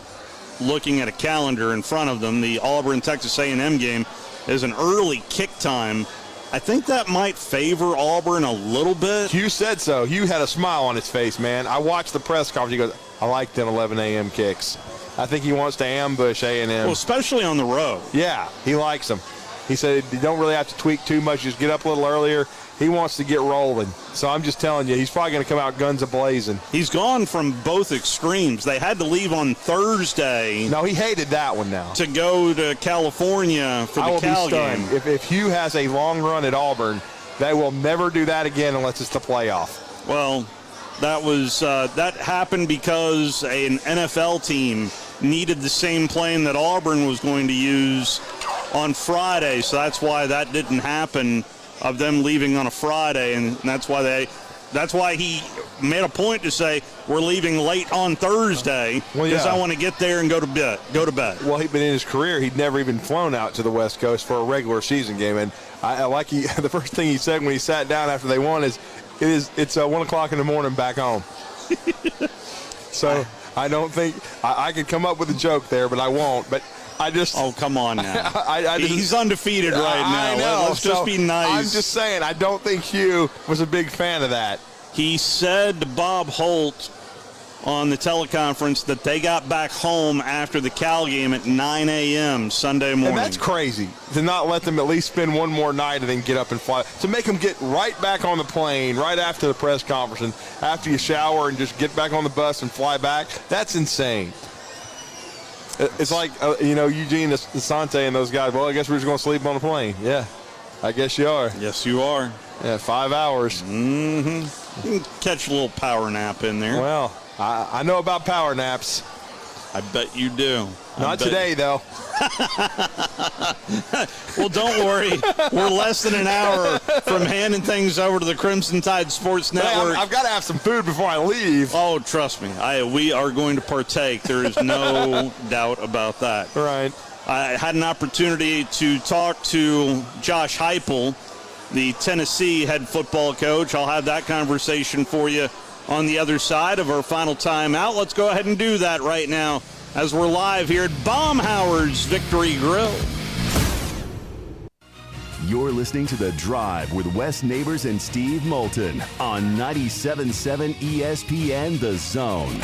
looking at a calendar in front of them, the Auburn-Texas A&M game is an early kick time. I think that might favor Auburn a little bit. Hugh said so. Hugh had a smile on his face, man. I watched the press conference. He goes, I like them 11 a.m. kicks. I think he wants to ambush A&M. Well, especially on the road. Yeah, he likes them. He said you don't really have to tweak too much. Just get up a little earlier. He wants to get rolling. So I'm just telling you, he's probably going to come out guns a-blazing. He's gone from both extremes. They had to leave on Thursday. No, he hated that one now. To go to California for the Cal game. If Hugh has a long run at Auburn, they will never do that again unless it's the playoff. Well, That happened because an NFL team needed the same plane that Auburn was going to use on Friday, so that's why that didn't happen, of them leaving on a Friday, and that's why he made a point to say we're leaving late on Thursday because I want to get there and go to bed. Well, he'd been in his career, he'd never even flown out to the West Coast for a regular season game, and the first thing he said when he sat down after they won is, it's 1 o'clock in the morning back home. So I don't think I could come up with a joke there, but I won't. But I just come on now. He's undefeated right now. I know. Let's just be nice. I'm just saying, I don't think Hugh was a big fan of that. He said to Bob Holt on the teleconference that they got back home after the Cal game at 9 a.m. Sunday morning. And that's crazy to not let them at least spend one more night and then get up and fly. To make them get right back on the plane right after the press conference and after you shower and just get back on the bus and fly back, that's insane. It's like, Eugene Asante and those guys, well, I guess we're just going to sleep on the plane. Yeah, I guess you are. Yes, you are. Yeah, 5 hours. Mm-hmm. You can catch a little power nap in there. Well, I know about power naps. I bet you do. Not today, though. Well, don't worry. We're less than an hour from handing things over to the Crimson Tide Sports Network. I've got to have some food before I leave. Oh, trust me. We are going to partake. There is no doubt about that. Right. I had an opportunity to talk to Josh Heupel, the Tennessee head football coach. I'll have that conversation for you on the other side of our final timeout. Let's go ahead and do that right now as we're live here at Baumhauer's Victory Grill. You're listening to The Drive with Wes Neighbors and Steve Moulton on 97.7 ESPN The Zone.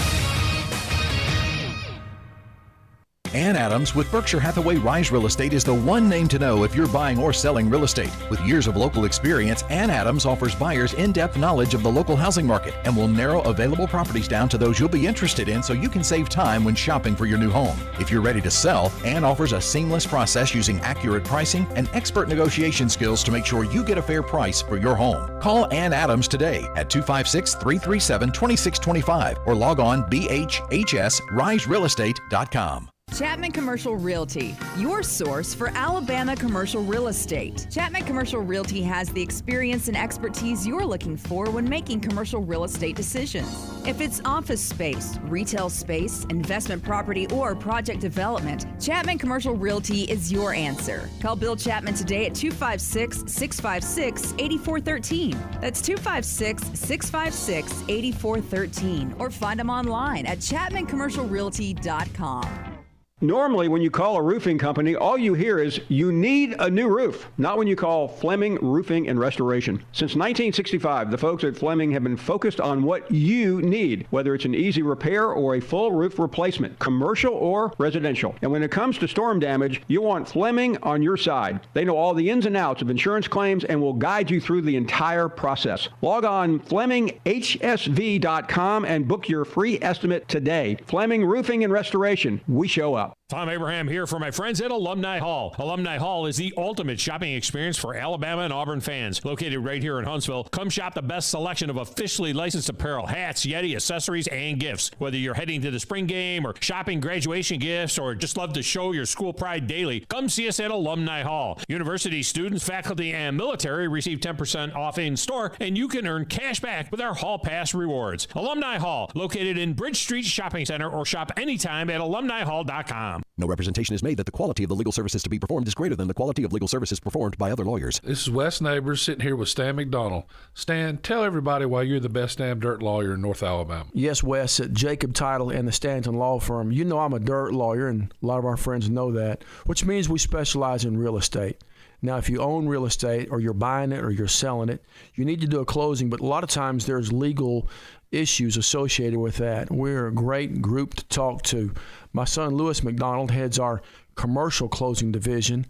Ann Adams with Berkshire Hathaway Rise Real Estate is the one name to know if you're buying or selling real estate. With years of local experience, Ann Adams offers buyers in-depth knowledge of the local housing market and will narrow available properties down to those you'll be interested in so you can save time when shopping for your new home. If you're ready to sell, Ann offers a seamless process using accurate pricing and expert negotiation skills to make sure you get a fair price for your home. Call Ann Adams today at 256-337-2625 or log on bhhsriserealestate.com. Chapman Commercial Realty, your source for Alabama commercial real estate. Chapman Commercial Realty has the experience and expertise you're looking for when making commercial real estate decisions. If it's office space, retail space, investment property, or project development, Chapman Commercial Realty is your answer. Call Bill Chapman today at 256-656-8413. That's 256-656-8413. Or find them online at chapmancommercialrealty.com. Normally, when you call a roofing company, all you hear is, you need a new roof. Not when you call Fleming Roofing and Restoration. Since 1965, the folks at Fleming have been focused on what you need, whether it's an easy repair or a full roof replacement, commercial or residential. And when it comes to storm damage, you want Fleming on your side. They know all the ins and outs of insurance claims and will guide you through the entire process. Log on FlemingHSV.com and book your free estimate today. Fleming Roofing and Restoration. We show up. Tom Abraham here for my friends at Alumni Hall. Alumni Hall is the ultimate shopping experience for Alabama and Auburn fans. Located right here in Huntsville, come shop the best selection of officially licensed apparel, hats, Yeti, accessories, and gifts. Whether you're heading to the spring game or shopping graduation gifts or just love to show your school pride daily, come see us at Alumni Hall. University students, faculty, and military receive 10% off in store, and you can earn cash back with our Hall Pass rewards. Alumni Hall, located in Bridge Street Shopping Center, or shop anytime at alumnihall.com. No representation is made that the quality of the legal services to be performed is greater than the quality of legal services performed by other lawyers. This is Wes Neighbors sitting here with Stan McDonald. Stan, tell everybody why you're the best damn dirt lawyer in North Alabama. Yes, Wes, at Jacob Title and the Stanton Law Firm. You know I'm a dirt lawyer, and a lot of our friends know that, which means we specialize in real estate. Now, if you own real estate or you're buying it or you're selling it, you need to do a closing, but a lot of times there's legal issues associated with that. We're a great group to talk to. My son, Lewis McDonald, heads our commercial closing division,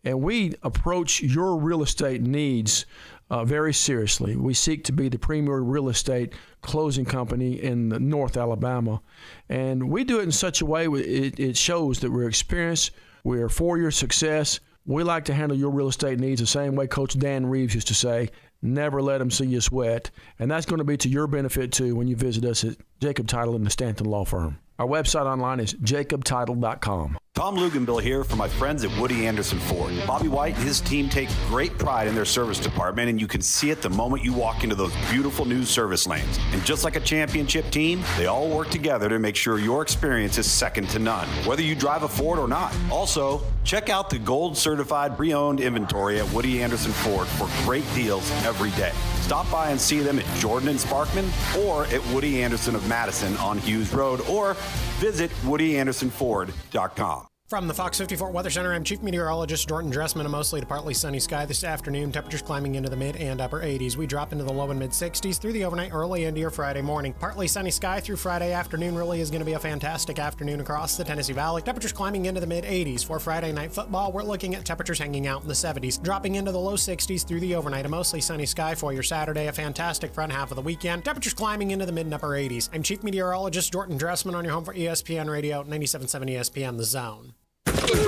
and we approach your real estate needs very seriously. We seek to be the premier real estate closing company in North Alabama, and we do it in such a way it shows that we're experienced, we're for your success. We like to handle your real estate needs the same way Coach Dan Reeves used to say, Never let them see you sweat. And that's going to be to your benefit, too, when you visit us at Jacob Title and the Stanton Law Firm. Our website online is jacobtitle.com. Tom Luganbill here for my friends at Woody Anderson Ford. Bobby White and his team take great pride in their service department, and you can see it the moment you walk into those beautiful new service lanes. And just like a championship team, they all work together to make sure your experience is second to none, whether you drive a Ford or not. Also, check out the gold certified pre-owned inventory at Woody Anderson Ford for great deals every day. Stop by and see them at Jordan and Sparkman or at Woody Anderson of Madison on Hughes Road, or visit WoodyAndersonFord.com. From the Fox 54 Weather Center, I'm Chief Meteorologist Jordan Dressman. A mostly to partly sunny sky this afternoon. Temperatures climbing into the mid and upper 80s. We drop into the low and mid 60s through the overnight, early into your Friday morning. Partly sunny sky through Friday afternoon. Really is going to be a fantastic afternoon across the Tennessee Valley. Temperatures climbing into the mid 80s. For Friday night football, we're looking at temperatures hanging out in the 70s. Dropping into the low 60s through the overnight. A mostly sunny sky for your Saturday. A fantastic front half of the weekend. Temperatures climbing into the mid and upper 80s. I'm Chief Meteorologist Jordan Dressman on your home for ESPN Radio, 97.7 ESPN The Zone. Touchdown,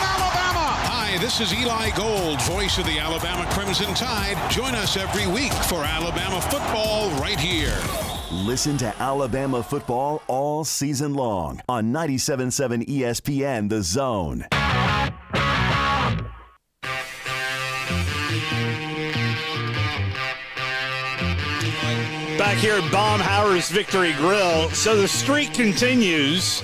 Alabama! Hi, this is Eli Gold, voice of the Alabama Crimson Tide. Join us every week for Alabama football right here. Listen to Alabama football all season long on 97.7 ESPN The Zone. Back here at Baumhauer's Victory Grill. So the streak continues.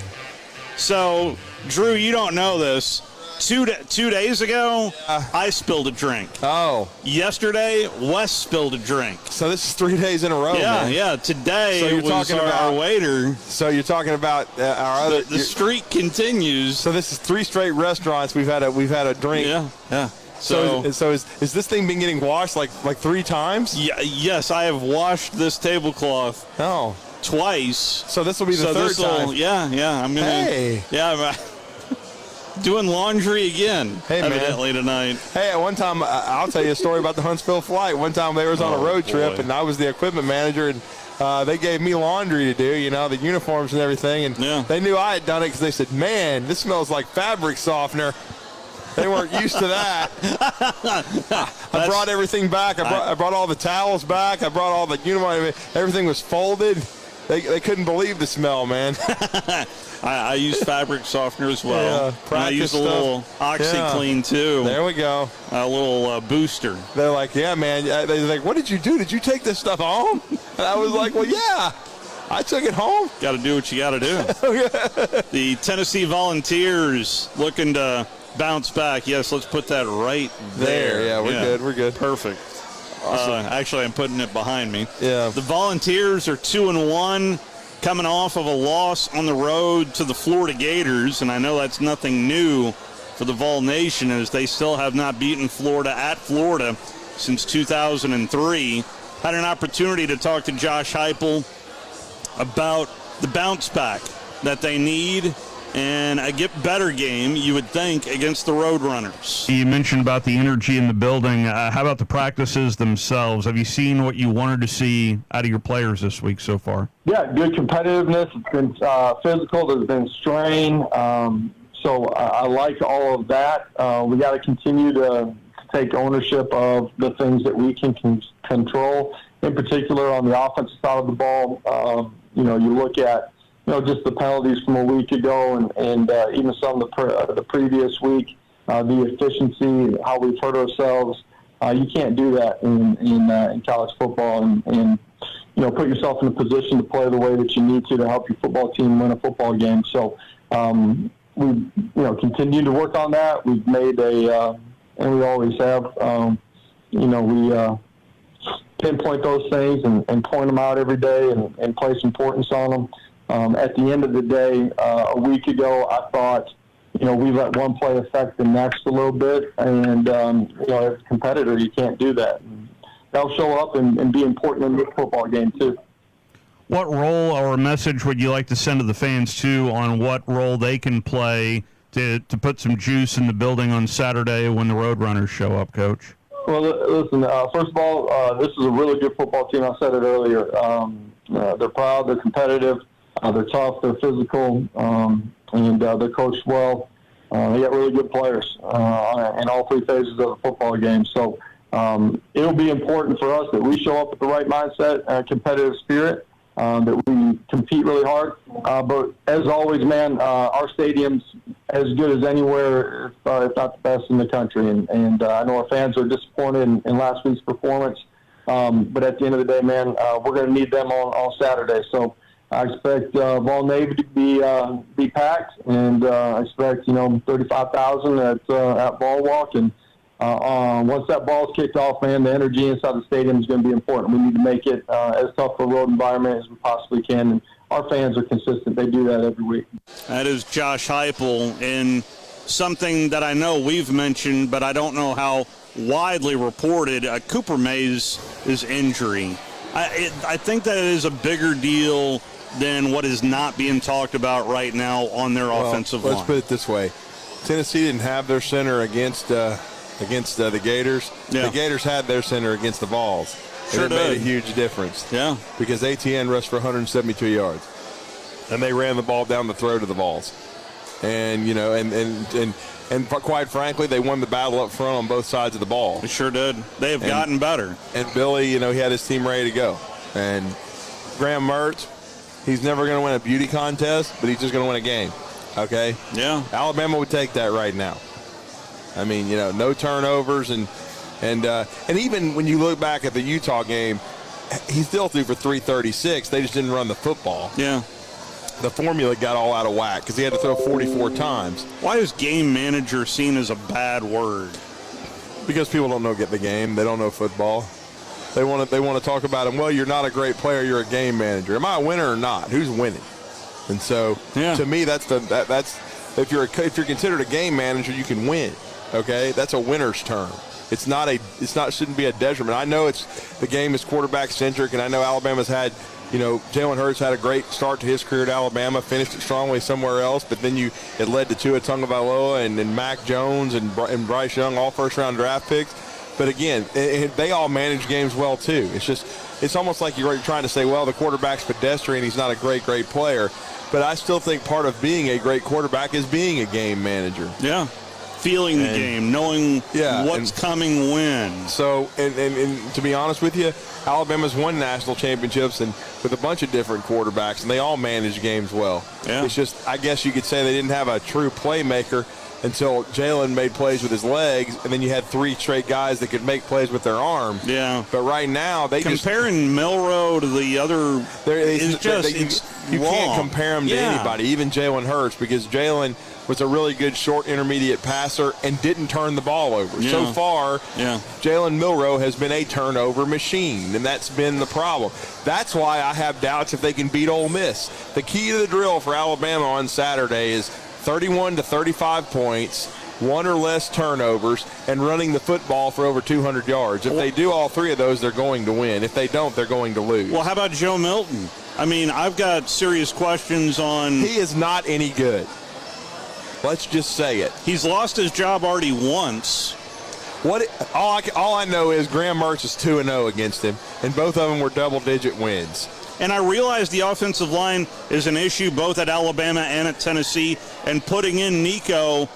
So, Drew, you don't know this. 2 days ago, I spilled a drink. Oh. Yesterday, Wes spilled a drink. So this is 3 days in a row, Yeah, man. yeah. Today So you're was talking about our waiter. So you're talking about our other. The streak continues. So this is 3 straight restaurants we've had a drink. Yeah, yeah. So is this thing been getting washed like 3 times? Yeah, yes, I have washed this tablecloth. Oh. Twice. So this will be the third time. Yeah. I'm gonna. Hey. Yeah. I'm doing laundry again. Hey, man. Evidently tonight. Hey, at one time, I'll tell you a story about the Huntsville flight. One time they was on a road trip, and I was the equipment manager, and they gave me laundry to do, the uniforms and everything. And they knew I had done it because they said, man, this smells like fabric softener. They weren't used to that. I brought everything back. I brought all the towels back. I brought all the uniform. Everything was folded. They couldn't believe the smell, man. I use fabric softener as well. Yeah, and I use a little OxyClean too. There we go. A little booster. They're like, yeah, man. They're like, what did you do? Did you take this stuff home? And I was like, well, yeah. I took it home. Got to do what you got to do. The Tennessee Volunteers looking to bounce back. Yes, let's put that right there. Yeah, we're good. We're good. Perfect. Awesome. Actually, I'm putting it behind me. Yeah. The Volunteers are 2-1, coming off of a loss on the road to the Florida Gators, and I know that's nothing new for the Vol Nation, as they still have not beaten Florida at Florida since 2003. Had an opportunity to talk to Josh Heupel about the bounce back that they need and a get better game, you would think, against the Roadrunners. You mentioned about the energy in the building. How about the practices themselves? Have you seen what you wanted to see out of your players this week so far? Yeah, good competitiveness. It's been physical. There's been strain. So I like all of that. We got to continue to take ownership of the things that we can control, in particular on the offensive side of the ball. You look at just the penalties from a week ago and even some of the previous week, the efficiency, how we've hurt ourselves. You can't do that in college football and put yourself in a position to play the way that you need to help your football team win a football game. So we continue to work on that. We've made and we always have, we pinpoint those things and point them out every day and place importance on them. At the end of the day, a week ago, I thought, we let one play affect the next a little bit. And, as a competitor, you can't do that. And that'll show up and be important in this football game, too. What role or message would you like to send to the fans, too, on what role they can play to put some juice in the building on Saturday when the Roadrunners show up, Coach? Well, listen, first of all, this is a really good football team. I said it earlier. They're proud, they're competitive. They're tough, they're physical, and they're coached well. They got really good players in all 3 phases of the football game. So it'll be important for us that we show up with the right mindset and competitive spirit, that we compete really hard. But as always, man, our stadium's as good as anywhere, if not the best in the country. And I know our fans are disappointed in last week's performance. But at the end of the day, man, we're going to need them on Saturday. So I expect Vol Navy to be packed, and I expect 35,000 at Ball Walk. And once that ball's kicked off, man, the energy inside the stadium is going to be important. We need to make it as tough a road environment as we possibly can. And our fans are consistent. They do that every week. That is Josh Heupel, and something that I know we've mentioned, but I don't know how widely reported, Cooper Mays' injury. I think that is a bigger deal than what is not being talked about right now on their offensive line. Let's put it this way. Tennessee didn't have their center against the Gators. Yeah. The Gators had their center against the Vols. Sure and it made a huge difference. Yeah. Because ATN rushed for 172 yards. And they ran the ball down the throat of the Vols. And, and quite frankly, they won the battle up front on both sides of the ball. They sure did. They have gotten better. And Billy, he had his team ready to go. And Graham Mertz, he's never going to win a beauty contest, but he's just going to win a game. Okay? Yeah. Alabama would take that right now. I mean, no turnovers. And even when you look back at the Utah game, he still threw for 336. They just didn't run the football. Yeah. The formula got all out of whack because he had to throw 44 times. Why is game manager seen as a bad word? Because people don't get the game. They don't know football. They want to talk about him. Well, you're not a great player. You're a game manager. Am I a winner or not? Who's winning? And so, to me, that's if you're considered a game manager, you can win. Okay, that's a winner's term. Shouldn't be a detriment. I know the game is quarterback centric, and I know Alabama's had. Jalen Hurts had a great start to his career at Alabama, finished it strongly somewhere else, but then it led to Tua Tagovailoa and Mac Jones and Bryce Young, all first-round draft picks. But again, they all manage games well too. It's almost like you're trying to say, well, the quarterback's pedestrian, he's not a great player. But I still think part of being a great quarterback is being a game manager. Yeah. Feeling the game, knowing what's coming when. So, and to be honest with you, Alabama's won national championships and with a bunch of different quarterbacks, and they all manage games well. Yeah. It's just, I guess you could say they didn't have a true playmaker until Jalen made plays with his legs, and then you had three straight guys that could make plays with their arm. Yeah. But right now, comparing Milroe to the other you can't compare him to anybody, even Jalen Hurts, because Jalen was a really good short intermediate passer and didn't turn the ball over. Yeah. So far, Jalen Milroe has been a turnover machine, and that's been the problem. That's why I have doubts if they can beat Ole Miss. The key to the drill for Alabama on Saturday is 31 to 35 points, one or less turnovers, and running the football for over 200 yards. If they do all three of those, they're going to win. If they don't, they're going to lose. Well, how about Joe Moulton? I mean, I've got serious questions on... He is not any good. Let's just say it. He's lost his job already once. All I know is Graham Mertz is 2-0 against him, and both of them were double-digit wins. And I realize the offensive line is an issue both at Alabama and at Tennessee, and putting in Nico,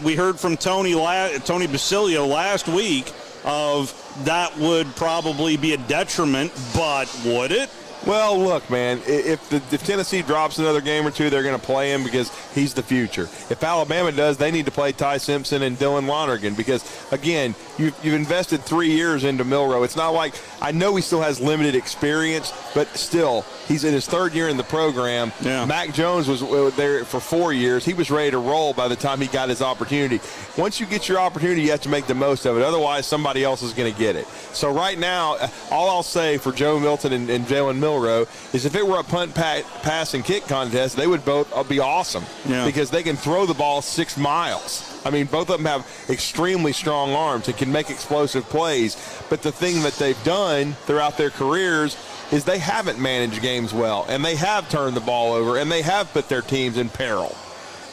we heard from Tony Basilio last week of that would probably be a detriment, but would it? Well, look, man, if Tennessee drops another game or two, they're going to play him because he's the future. If Alabama does, they need to play Ty Simpson and Dylan Lonergan because, again, you've invested 3 years into Milroe. It's not like – I know he still has limited experience, but still, he's in his third year in the program. Yeah. Mac Jones was there for 4 years. He was ready to roll by the time he got his opportunity. Once you get your opportunity, you have to make the most of it. Otherwise, somebody else is going to get it. So right now, all I'll say for Joe Moulton and Jalen Milroe is if it were a punt, pass, and kick contest, they would both be awesome because they can throw the ball 6 miles. I mean, both of them have extremely strong arms and can make explosive plays. But the thing that they've done throughout their careers is they haven't managed games well, and they have turned the ball over, and they have put their teams in peril.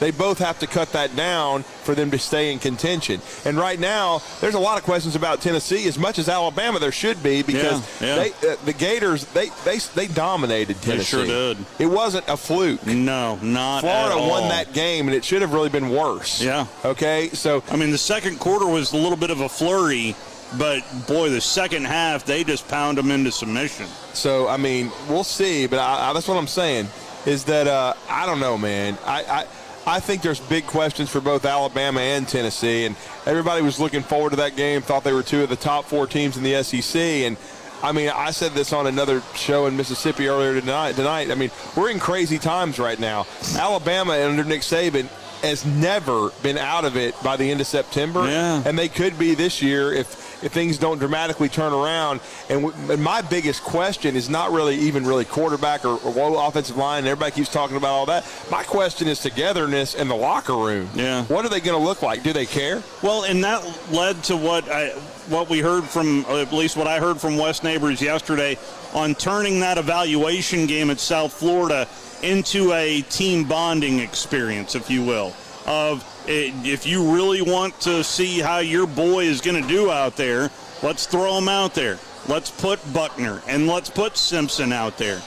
They both have to cut that down for them to stay in contention. And right now, there's a lot of questions about Tennessee, as much as Alabama there should be, because the Gators, they dominated Tennessee. They sure did. It wasn't a fluke. No, not Florida at all. won that game, and it should have really been worse. Yeah. Okay, so. I mean, the second quarter was a little bit of a flurry, But, boy, the second half, they just pound them into submission. So, I mean, we'll see. But that's what I'm saying is that I don't know, man. I think there's big questions for both Alabama and Tennessee. And everybody was looking forward to that game, thought they were two of the top 4 teams in the SEC. And, I mean, I said this on another show in Mississippi earlier tonight. I mean, we're in crazy times right now. Alabama under Nick Saban has never been out of it by the end of September. Yeah. And they could be this year if things don't dramatically turn around. And my biggest question is not really quarterback or offensive line, and everybody keeps talking about all that. My question is togetherness in the locker room. Yeah. What are they going to look like? Do they care? Well, and that led to what we heard from, at least what I heard from West Neighbors yesterday, on turning that evaluation game at South Florida into a team bonding experience, if you will, of if you really want to see how your boy is going to do out there, let's throw him out there. Let's put Buckner and let's put Simpson out there.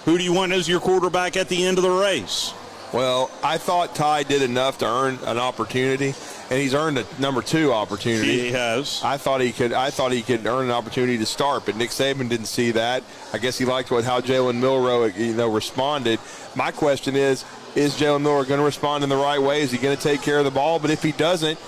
Who do you want as your quarterback at the end of the race? Well, I thought Ty did enough to earn an opportunity, and he's earned a number 2 opportunity. He has. I thought he could earn an opportunity to start, but Nick Saban didn't see that. I guess he liked how Jalen Milroe, responded. My question is Jalen Milroe going to respond in the right way? Is he going to take care of the ball? But if he doesn't,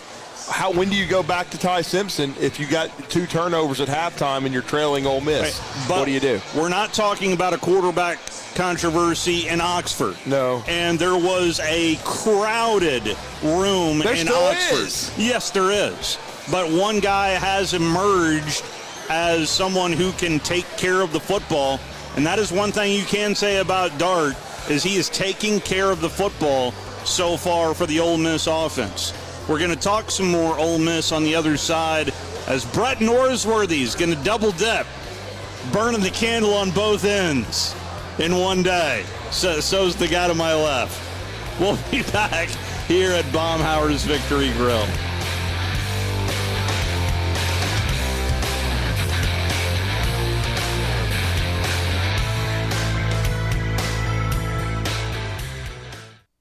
when do you go back to Ty Simpson if you got 2 turnovers at halftime and you're trailing Ole Miss? But what do you do? We're not talking about a quarterback controversy in Oxford. No. And there was a crowded room in Oxford. Is. Yes, there is. But one guy has emerged as someone who can take care of the football, and that is one thing you can say about Dart, is he is taking care of the football so far for the Ole Miss offense. We're going to talk some more Ole Miss on the other side as Brett Norsworthy is going to double dip, burning the candle on both ends in one day. So's the guy to my left. We'll be back here at Baumhauer's Victory Grill.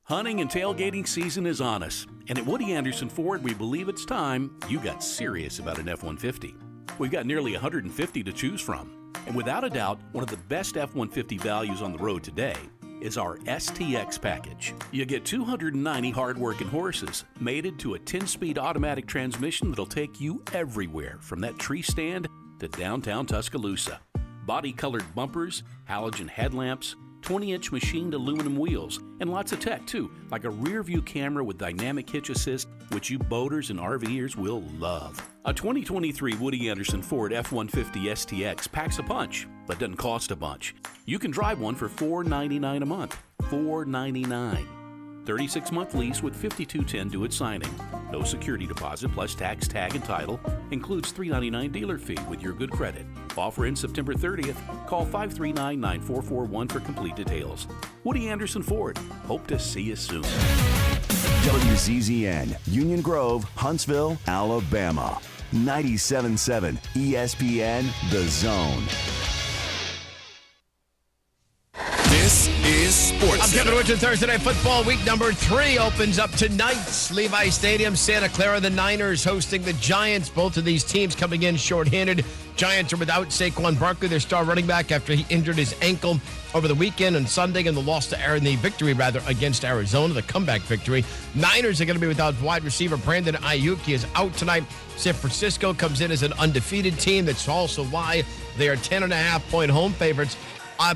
Hunting and tailgating season is on us, and at Woody Anderson Ford, we believe it's time you got serious about an F-150. We've got nearly 150 to choose from, and without a doubt, one of the best F-150 values on the road today is our STX package. You get 290 hard-working horses, mated to a 10-speed automatic transmission that'll take you everywhere, from that tree stand to downtown Tuscaloosa. Body-colored bumpers, halogen headlamps, 20-inch machined aluminum wheels, and lots of tech too, like a rear-view camera with dynamic hitch assist, which you boaters and RVers will love. A 2023 Woody Anderson Ford F-150 STX packs a punch, but doesn't cost a bunch. You can drive one for $499 a month. $499. 36-month lease with $52.10 due at signing. No security deposit plus tax, tag, and title. Includes $399 dealer fee with your good credit. Offer ends September 30th. Call 539-9441 for complete details. Woody Anderson Ford. Hope to see you soon. WZZN, Union Grove, Huntsville, Alabama. 97.7 ESPN, The Zone. This is Sports. I'm Kevin Richard. Thursday Night Football Week number 3 opens up tonight. Levi Stadium, Santa Clara. The Niners hosting the Giants. Both of these teams coming in shorthanded. Giants are without Saquon Barkley, their star running back, after he injured his ankle over the weekend on Sunday in the victory against Arizona, the comeback victory. Niners are going to be without wide receiver Brandon Ayuk. He is out tonight. San Francisco comes in as an undefeated team. That's also why they are 10.5-point home favorites.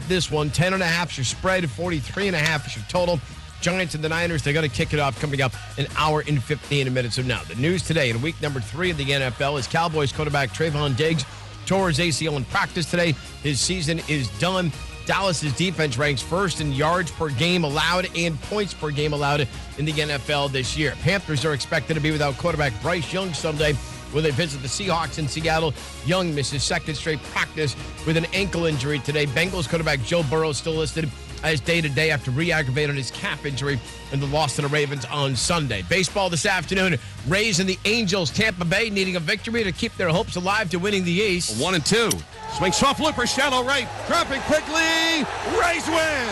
This one, 10.5 is your spread, 43.5 is your total. Giants and the Niners, they're going to kick it off coming up an hour and 15 minutes from now. The news today in week number 3 of the NFL is Cowboys quarterback Trayvon Diggs tore his ACL in practice today. His season is done. Dallas's defense ranks first in yards per game allowed and points per game allowed in the NFL this year. Panthers are expected to be without quarterback Bryce Young Sunday when they visit the Seahawks in Seattle. Young misses second straight practice with an ankle injury today. Bengals quarterback Joe Burrow still listed as day-to-day after re-aggravated his calf injury in the loss to the Ravens on Sunday. Baseball this afternoon, Rays and the Angels. Tampa Bay needing a victory to keep their hopes alive to winning the East. 1-2. Swing soft looper, shallow right. Dropping quickly. Rays win.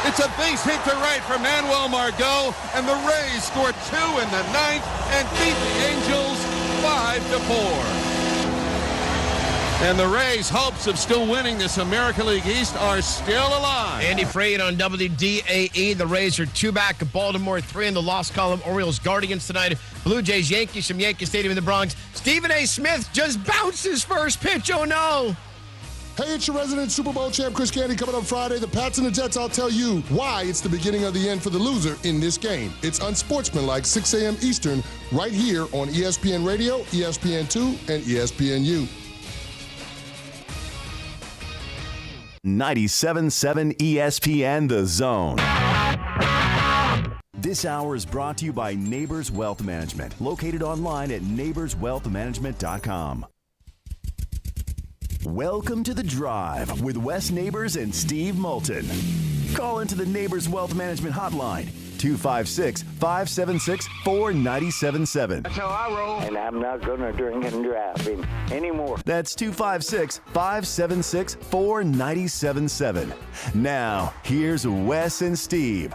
It's a base hit to right from Manuel Margot, and the Rays score 2 in the 9th and beat the Angels 5-4. And the Rays' hopes of still winning this American League East are still alive. Andy Freed on WDAE. The Rays are 2 back of Baltimore, 3 in the loss column. Orioles, Guardians tonight. Blue Jays, Yankees from Yankee Stadium in the Bronx. Stephen A. Smith just bounced his first pitch. Oh, no. Hey, it's your resident Super Bowl champ, Chris Candy, coming up Friday. The Pats and the Jets, I'll tell you why it's the beginning of the end for the loser in this game. It's unsportsmanlike, 6 a.m. Eastern, right here on ESPN Radio, ESPN2, and ESPNU. 97.7 ESPN The Zone. This hour is brought to you by Neighbors Wealth Management, located online at neighborswealthmanagement.com. Welcome to The Drive with Wes Neighbors and Steve Moulton. Call into the Neighbors Wealth Management Hotline, 256-576-4977. That's how I roll. And I'm not going to drink and drive anymore. That's 256-576-4977. Now, here's Wes and Steve.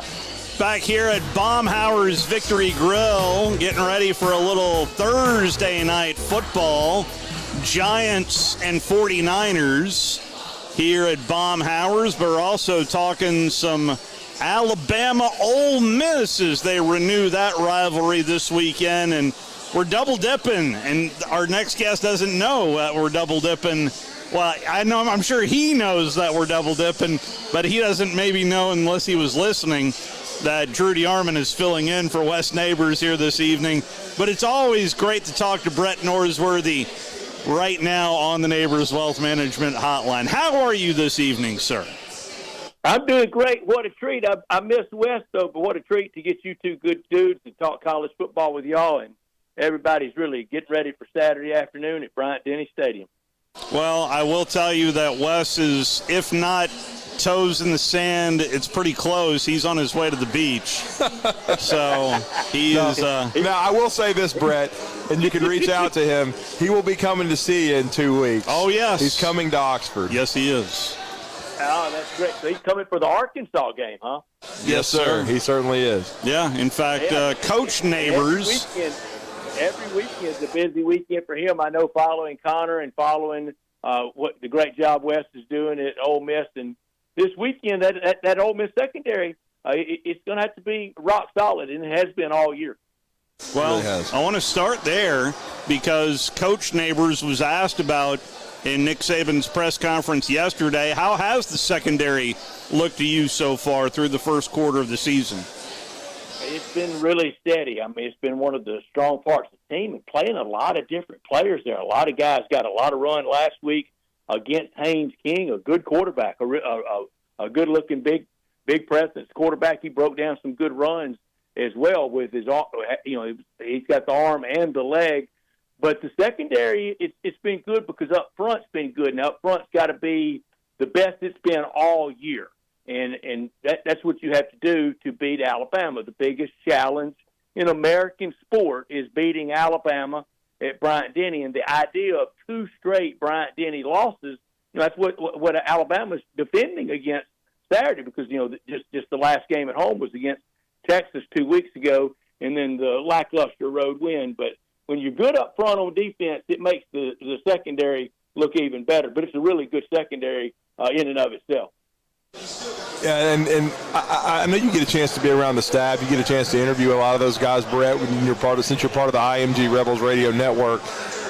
Back here at Baumhauer's Victory Grill, getting ready for a little Thursday night football. Giants and 49ers here at Baumhauer's, but we're also talking some Alabama Ole Miss as they renew that rivalry this weekend, and we're double dipping, and our next guest doesn't know that we're double dipping. Well, I'm sure he knows that we're double dipping, but he doesn't maybe know unless he was listening that Drew DeArmond is filling in for Wes Neighbors here this evening. But it's always great to talk to Brett Norsworthy right now on the Neighbors Wealth Management Hotline. How are you this evening, sir? I'm doing great. What a treat. I missed Wes, though, but what a treat to get you two good dudes to talk college football with y'all. And everybody's really getting ready for Saturday afternoon at Bryant-Denny Stadium. Well, I will tell you that Wes is, if not toes in the sand, it's pretty close. He's on his way to the beach. So he is. Now, I will say this, Brett, and you can reach out to him. He will be coming to see you in 2 weeks. Oh, yes. He's coming to Oxford. Yes, he is. Oh, that's great. So he's coming for the Arkansas game, huh? Yes, sir. He certainly is. Yeah, in fact, Coach Neighbors. Every weekend is a busy weekend for him. I know, following Connor and following what the great job Wes is doing at Ole Miss. And this weekend, that Ole Miss secondary, it's going to have to be rock solid, and it has been all year. Well, I want to start there because Coach Neighbors was asked about in Nick Saban's press conference yesterday. How has the secondary looked to you so far through the first quarter of the season? It's been really steady. I mean, it's been one of the strong parts of the team, and playing a lot of different players there. A lot of guys got a lot of run last week against Haynes King, a good quarterback, a good-looking, big presence quarterback. He broke down some good runs as well with his, he's got the arm and the leg. But the secondary, it's been good because up front's been good. Now, up front's got to be the best it's been all year. And that's what you have to do to beat Alabama. The biggest challenge in American sport is beating Alabama at Bryant-Denny. And the idea of 2 straight Bryant-Denny losses, that's what Alabama's defending against Saturday, because, just the last game at home was against Texas 2 weeks ago, and then the lackluster road win. But when you're good up front on defense, it makes the secondary look even better. But it's a really good secondary in and of itself. Yeah, and I know you get a chance to be around the staff. You get a chance to interview a lot of those guys, Brett, since you're part of the IMG Rebels Radio Network.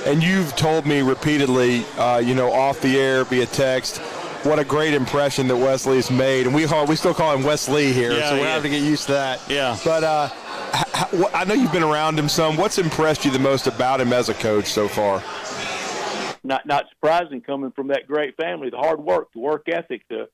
And you've told me repeatedly, off the air, via text, what a great impression that Wesley's made. And we still call him Wesley here, so we're having to get used to that. Yeah. But I know you've been around him some. What's impressed you the most about him as a coach so far? Not surprising, coming from that great family. The hard work, the work ethic, the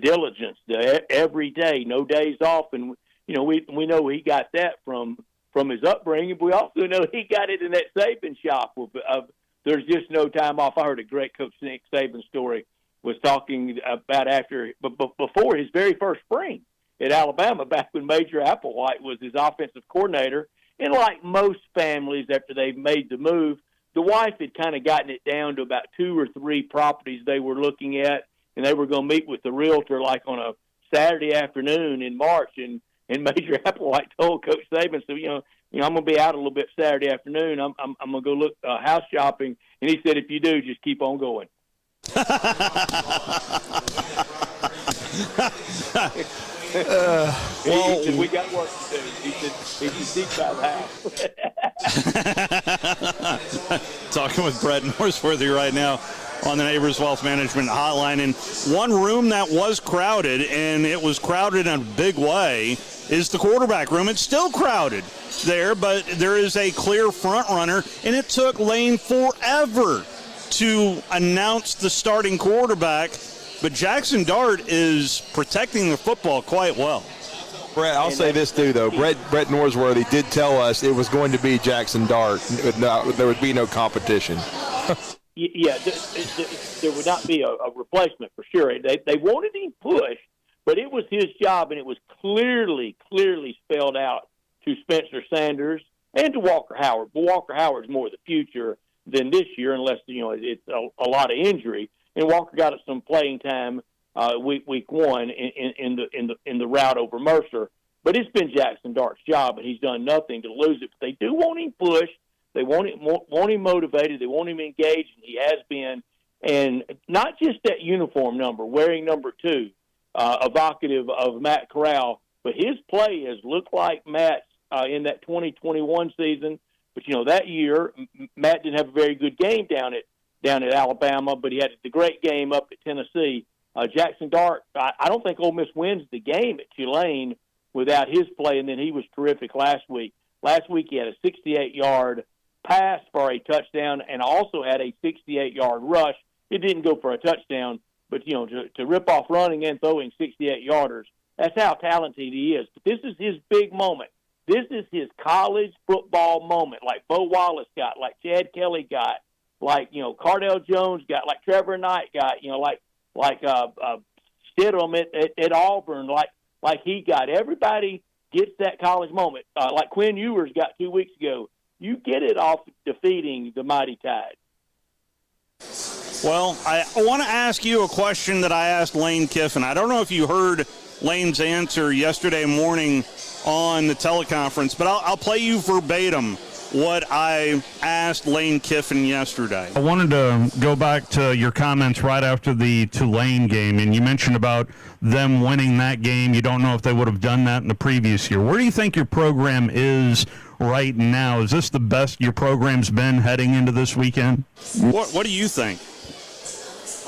diligence, the every day, no days off, and we know he got that from his upbringing. But we also know he got it in that Saban shop of there's just no time off. I heard a great Coach Nick Saban story, was talking about before his very first spring at Alabama, back when Major Applewhite was his offensive coordinator. And like most families, after they've made the move, the wife had kind of gotten it down to about 2 or 3 properties they were looking at, and they were going to meet with the realtor like on a Saturday afternoon in March. And Major Applewhite told Coach Saban, so, I'm going to be out a little bit Saturday afternoon. I'm going to go look house shopping. And he said, if you do, just keep on going. He said, we got work to do. He said, deep by the house. Talking with Brett Norsworthy right now on the Neighbors Wealth Management Hotline. And one room that was crowded, and it was crowded in a big way, is the quarterback room. It's still crowded there, but there is a clear front runner, and it took Lane forever to announce the starting quarterback. But Jackson Dart is protecting the football quite well. Brett, I'll say this too, though. Brett Norsworthy did tell us it was going to be Jackson Dart. There would be no competition. Yeah, there would not be a replacement for sure. They wanted him pushed, but it was his job, and it was clearly spelled out to Spencer Sanders and to Walker Howard. But Walker Howard's more the future than this year, unless it's a lot of injury. And Walker got some playing time week one in the route over Mercer. But it's been Jackson Dart's job, and he's done nothing to lose it. But they do want him pushed. They want him motivated. They want him engaged, and he has been. And not just that uniform number, wearing number 2, evocative of Matt Corral, but his play has looked like Matt's in that 2021 season. But, that year, Matt didn't have a very good game down at Alabama, but he had the great game up at Tennessee. Jackson Dart, I don't think Ole Miss wins the game at Tulane without his play, and then he was terrific last week. Last week he had a 68-yard pass for a touchdown and also had a 68-yard rush. It didn't go for a touchdown, but, to rip off running and throwing 68-yarders, that's how talented he is. But this is his big moment. This is his college football moment, like Bo Wallace got, like Chad Kelly got, like, Cardell Jones got, like Trevor Knight got, like Stidham at Auburn, like he got. Everybody gets that college moment, like Quinn Ewers got 2 weeks ago. You get it off defeating the Mighty Tide. Well, I want to ask you a question that I asked Lane Kiffin. I don't know if you heard Lane's answer yesterday morning on the teleconference, but I'll play you verbatim what I asked Lane Kiffin yesterday. I wanted to go back to your comments right after the Tulane game, and you mentioned about them winning that game. You don't know if they would have done that in the previous year. Where do you think your program is right now? Is this the best your program's been heading into this weekend? What do you think?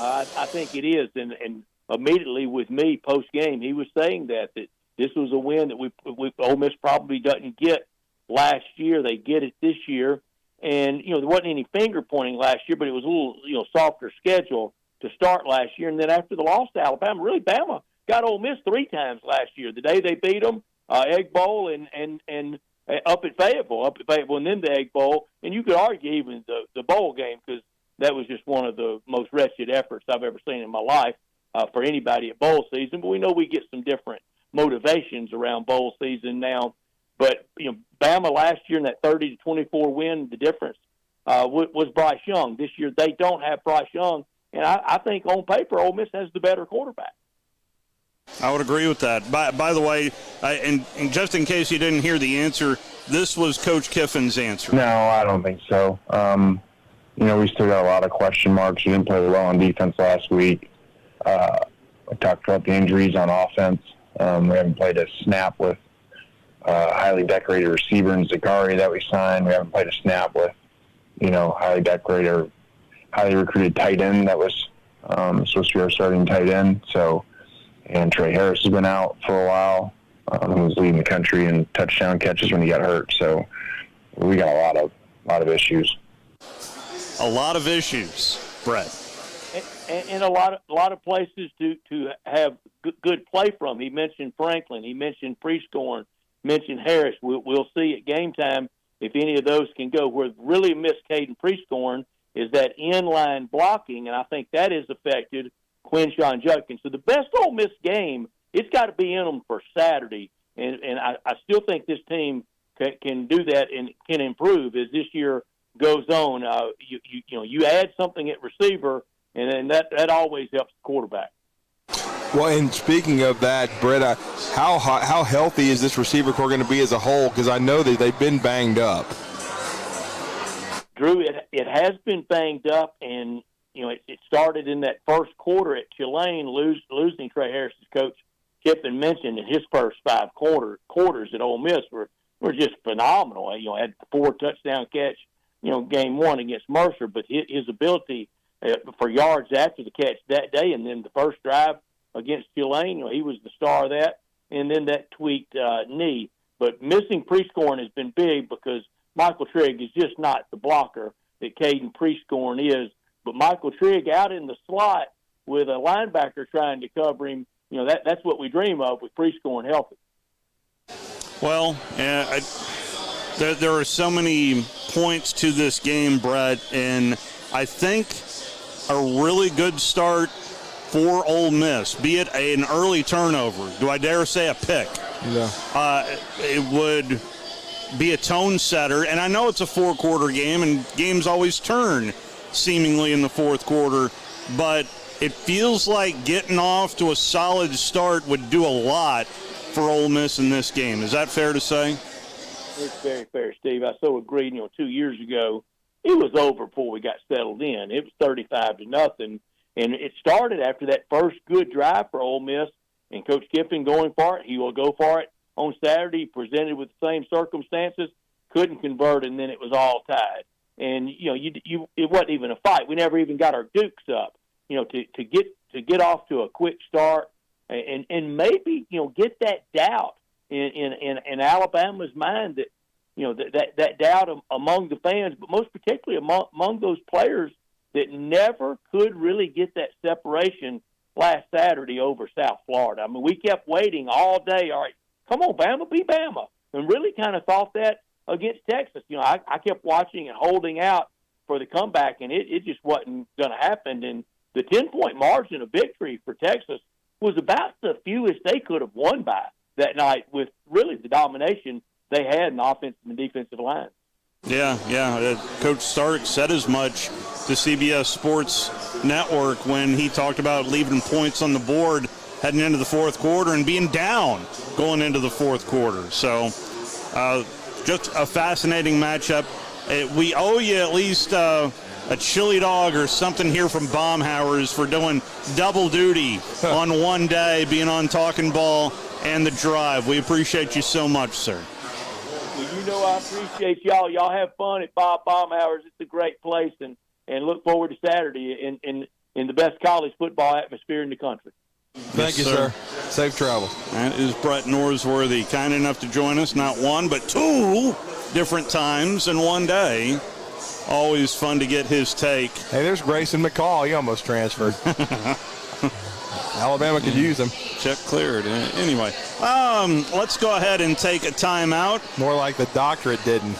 I think it is, and immediately with me post-game, he was saying that this was a win that we Ole Miss probably doesn't get last year. They get it this year. And, there wasn't any finger-pointing last year, but it was a little, softer schedule to start last year. And then after the loss to Alabama, really, Bama got Ole Miss 3 times last year. The day they beat them, Egg Bowl and up at Fayetteville, and then the Egg Bowl. And you could argue even the bowl game, because that was just one of the most wretched efforts I've ever seen in my life for anybody at bowl season. But we know we get some different motivations around bowl season now. But, Bama last year in that 30-24 win, the difference was Bryce Young. This year they don't have Bryce Young, and I think on paper Ole Miss has the better quarterback. I would agree with that. By the way, and just in case you didn't hear the answer, this was Coach Kiffin's answer. No, I don't think so. We still got a lot of question marks. We didn't play well on defense last week. We talked about the injuries on offense. We haven't played a snap with highly decorated receiver in Zagari that we signed. We haven't played a snap with, highly decorated or highly recruited tight end that was supposed to be our starting tight end. And Trey Harris has been out for a while. Who was leading the country in touchdown catches when he got hurt. So we got a lot of issues. A lot of issues, Brett. And a lot of places to have good play from. He mentioned Franklin. He mentioned Prescorn. Mentioned Harris. We'll see at game time if any of those can go. Where really missed Caden Prescorn is that inline blocking, and I think that has affected Quinshon Judkins. So the best Ole Miss game, it's got to be in them for Saturday, and I still think this team can do that and can improve as this year goes on. You add something at receiver, and then that always helps the quarterback. Well, and speaking of that, Brett, how healthy is this receiver corps going to be as a whole? Because I know that they've been banged up. Drew, it has been banged up, and it started in that first quarter at Tulane, losing Trey Harris's coach. Kiffin mentioned in his first 5 quarters at Ole Miss were just phenomenal. Had 4 touchdown catch, game 1 against Mercer, but his ability for yards after the catch that day, and then the first drive against Tulane, he was the star of that, and then that tweaked knee. But missing Prescorn has been big because Michael Trigg is just not the blocker that Caden Prescorn is. But Michael Trigg out in the slot with a linebacker trying to cover him, that's what we dream of with Prescorn healthy. Well, there are so many points to this game, Brett, and I think a really good start for Ole Miss, be it an early turnover. Do I dare say a pick? Yeah. It would be a tone setter, and I know it's a 4-quarter game, and games always turn seemingly in the fourth quarter, but it feels like getting off to a solid start would do a lot for Ole Miss in this game. Is that fair to say? It's very fair, Steve. I so agree. 2 years ago, it was over before we got settled in. It was 35-0, and it started after that first good drive for Ole Miss, and Coach Kiffin going for it. He will go for it on Saturday, presented with the same circumstances, couldn't convert, and then it was all tied. And it wasn't even a fight. We never even got our dukes up. To get off to a quick start, and maybe get that doubt in Alabama's mind that doubt among the fans, but most particularly among those players that never could really get that separation last Saturday over South Florida. I mean, we kept waiting all day. All right, come on, Bama, be Bama, and really kind of thought that against Texas. I kept watching and holding out for the comeback, and it just wasn't going to happen. And the 10-point margin of victory for Texas was about the fewest they could have won by that night, with really the domination they had in the offensive and defensive line. Yeah. Coach Stark said as much to CBS Sports Network when he talked about leaving points on the board heading into the fourth quarter and being down going into the fourth quarter. So just a fascinating matchup. We owe you at least a chili dog or something here from Baumhauer's for doing double duty on one day, being on Talking Ball and The Drive. We appreciate you so much, sir. Well, I appreciate y'all. Y'all have fun at Bob Baumhauer's. It's a great place, and look forward to Saturday in the best college football atmosphere in the country. Thank you, sir. Safe travel. That is Brett Norsworthy, kind enough to join us not one but 2 different times in one day. Always fun to get his take. Hey, there's Grayson McCall. He almost transferred. Alabama could use him. Check cleared. Anyway, let's go ahead and take a timeout. More like the doctorate didn't.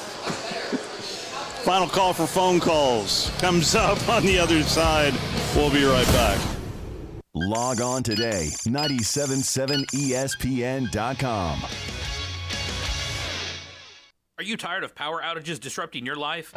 Final call for phone calls comes up on the other side. We'll be right back. Log on today, 977ESPN.com. Are you tired of power outages disrupting your life?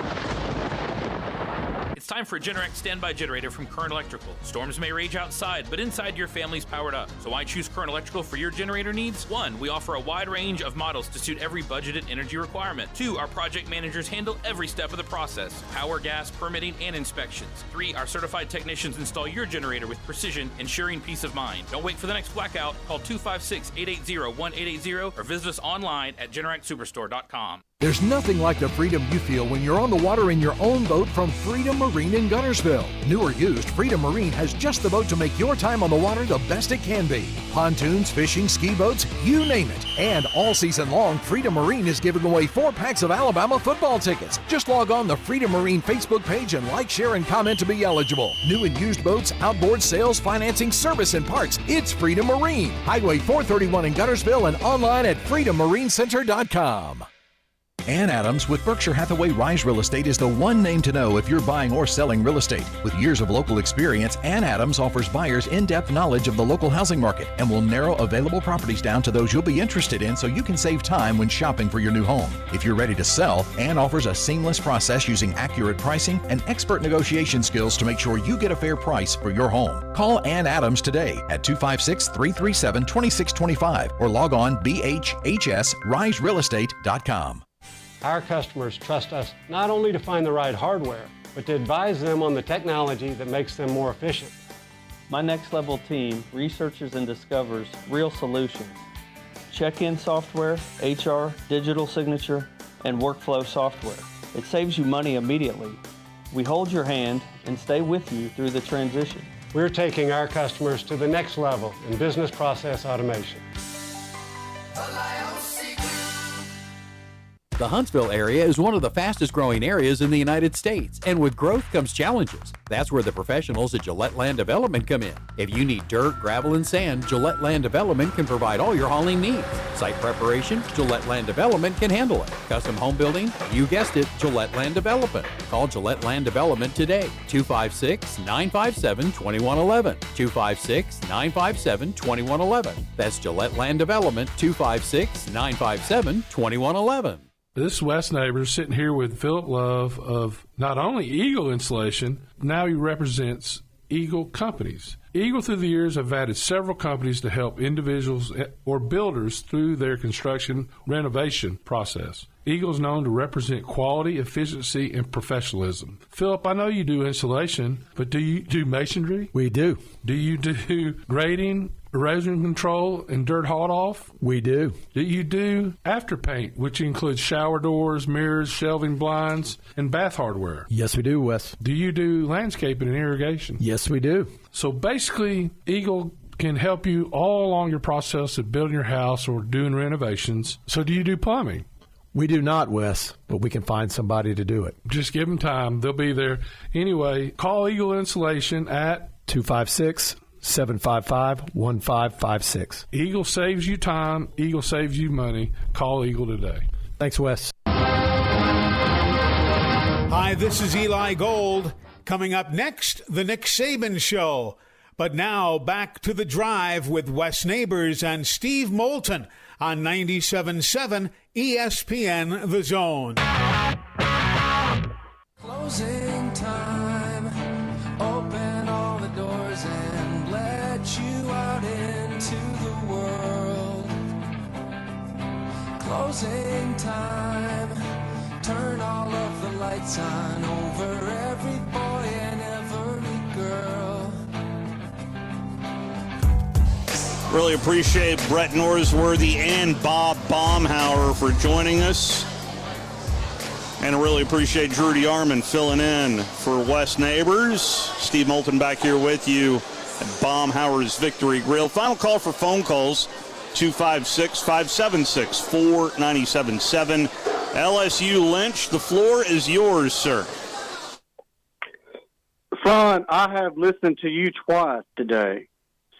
It's time for a Generac standby generator from Current Electrical. Storms may rage outside, but inside your family's powered up. So why choose Current Electrical for your generator needs? 1, we offer a wide range of models to suit every budgeted energy requirement. 2, our project managers handle every step of the process: power, gas, permitting, and inspections. 3, our certified technicians install your generator with precision, ensuring peace of mind. Don't wait for the next blackout. Call 256-880-1880 or visit us online at GeneracSuperstore.com. There's nothing like the freedom you feel when you're on the water in your own boat from Freedom Marine in Guntersville. New or used, Freedom Marine has just the boat to make your time on the water the best it can be. Pontoons, fishing, ski boats, you name it. And all season long, Freedom Marine is giving away 4 packs of Alabama football tickets. Just log on the Freedom Marine Facebook page and like, share, and comment to be eligible. New and used boats, outboard sales, financing, service, and parts. It's Freedom Marine. Highway 431 in Guntersville and online at freedommarincenter.com. Ann Adams with Berkshire Hathaway Rise Real Estate is the one name to know if you're buying or selling real estate. With years of local experience, Ann Adams offers buyers in-depth knowledge of the local housing market and will narrow available properties down to those you'll be interested in so you can save time when shopping for your new home. If you're ready to sell, Ann offers a seamless process using accurate pricing and expert negotiation skills to make sure you get a fair price for your home. Call Ann Adams today at 256-337-2625 or log on bhhsriserealestate.com. Our customers trust us not only to find the right hardware, but to advise them on the technology that makes them more efficient. My Next Level team researches and discovers real solutions. Check-in software, HR, digital signature, and workflow software. It saves you money immediately. We hold your hand and stay with you through the transition. We're taking our customers to the next level in business process automation. The Huntsville area is one of the fastest growing areas in the United States, and with growth comes challenges. That's where the professionals at Gillette Land Development come in. If you need dirt, gravel, and sand, Gillette Land Development can provide all your hauling needs. Site preparation, Gillette Land Development can handle it. Custom home building, you guessed it, Gillette Land Development. Call Gillette Land Development today, 256-957-2111, 256-957-2111. That's Gillette Land Development, 256-957-2111. This is Wes Neighbors sitting here with Philip Love of not only Eagle Installation, now he represents Eagle Companies. Eagle through the years have added several companies to help individuals or builders through their construction renovation process. Eagle is known to represent quality, efficiency, and professionalism. Philip, I know you do insulation, but do you do masonry? We do. Do you do grading, erosion control, and dirt hauled off? We do. Do you do after paint, which includes shower doors, mirrors, shelving blinds, and bath hardware? Yes, we do, Wes. Do you do landscaping and irrigation? Yes, we do. So basically, Eagle can help you all along your process of building your house or doing renovations. So do you do plumbing? We do not, Wes, but we can find somebody to do it. Just give them time. They'll be there. Anyway, call Eagle Insulation at 256-755-1556. Eagle saves you time. Eagle saves you money. Call Eagle today. Thanks, Wes. Hi, this is Eli Gold. Coming up next, the Nick Saban Show. But now, back to The Drive with Wes Neighbors and Steve Moulton on 97.7 ESPN The Zone. Closing time. Open all the doors and let you out into the world. Closing time. Turn all of the lights on over every boy and every girl. Really appreciate Brett Norsworthy and Bob Baumhauer for joining us. And I really appreciate Drew DeArmond filling in for Wes Neighbors. Steve Moulton back here with you at Baumhauer's Victory Grill. Final call for phone calls, 256-576-4977. LSU Lynch, the floor is yours, sir. Son, I have listened to you twice today.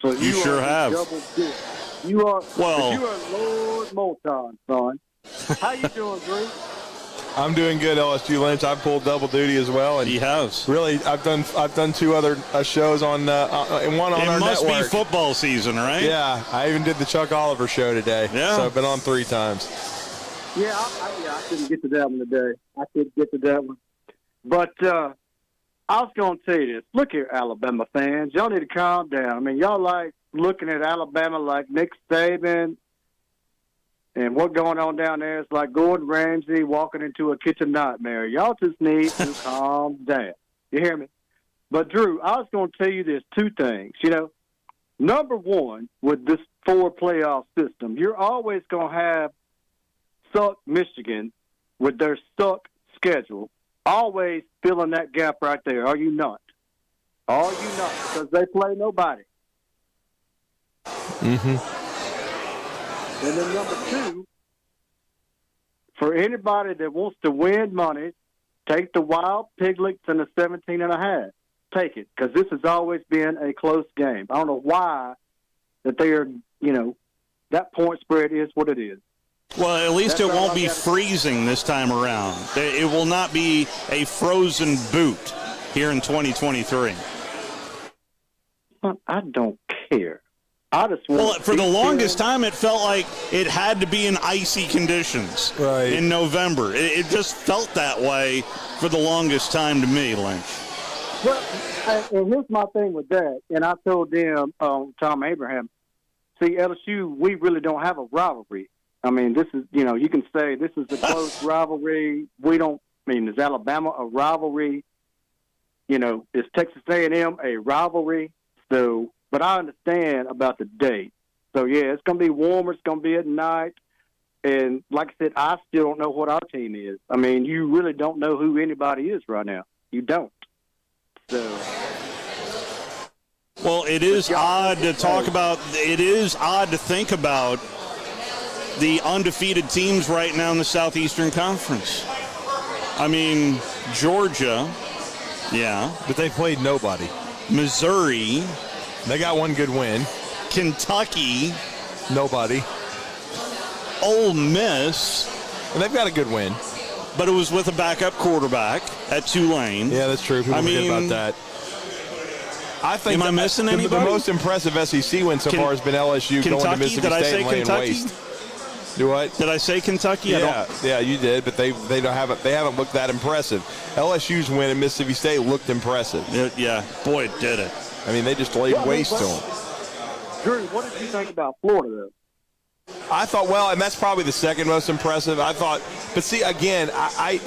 So you sure have. Double dip. You are well. You are Lord Moulton, son. How you doing, Drew? I'm doing good, LSU Lynch. I pulled double duty as well, and he has. Really, I've done two other shows on and one on our network. It must be football season, right? Yeah, I even did the Chuck Oliver show today. Yeah, so I've been on 3 times. Yeah, I couldn't get to that one today. I couldn't get to that one, but I was going to tell you this. Look here, Alabama fans, y'all need to calm down. I mean, y'all like looking at Alabama like Nick Saban. And what's going on down there is like Gordon Ramsay walking into a kitchen nightmare. Y'all just need to calm down. You hear me? But, Drew, I was going to tell you this, 2 things. You know, number one, with this 4-playoff system, you're always going to have suck Michigan with their suck schedule, always filling that gap right there. Are you not? Are you not? Because they play nobody. Mm-hmm. And then number 2, for anybody that wants to win money, take the Wild Piglets and the 17.5. Take it, because this has always been a close game. I don't know why that they are, that point spread is what it is. Well, at least it won't be freezing this time around. It will not be a frozen boot here in 2023. I don't care. I just want well, for the longest time, it felt like it had to be in icy conditions in November. It just felt that way for the longest time to me, Lynch. Well, and here's my thing with that, and I told them, Tom Abraham, see, LSU, we really don't have a rivalry. I mean, this is, you can say this is a close rivalry. Is Alabama a rivalry? Is Texas A&M a rivalry? So, but I understand about the date. So, yeah, it's going to be warmer. It's going to be at night. And like I said, I still don't know what our team is. I mean, you really don't know who anybody is right now. You don't. So. Well, it is odd to talk about. It is odd to think about the undefeated teams right now in the Southeastern Conference. I mean, Georgia, yeah. But they played nobody. Missouri. They got one good win. Kentucky. Nobody. Ole Miss. And they've got a good win. But it was with a backup quarterback at Tulane. Yeah, that's true. People forget about that. I think am I missing anybody? The most impressive SEC win so far has been LSU Kentucky? going to Mississippi State and laying waste. Do what? Did I say Kentucky? Yeah, you did, but they haven't looked that impressive. LSU's win at Mississippi State looked impressive. Yeah, boy, it did it. I mean, they just laid waste to them. Drew, what did you think about Florida, though? I thought, and that's probably the second most impressive. I thought, but see, again, I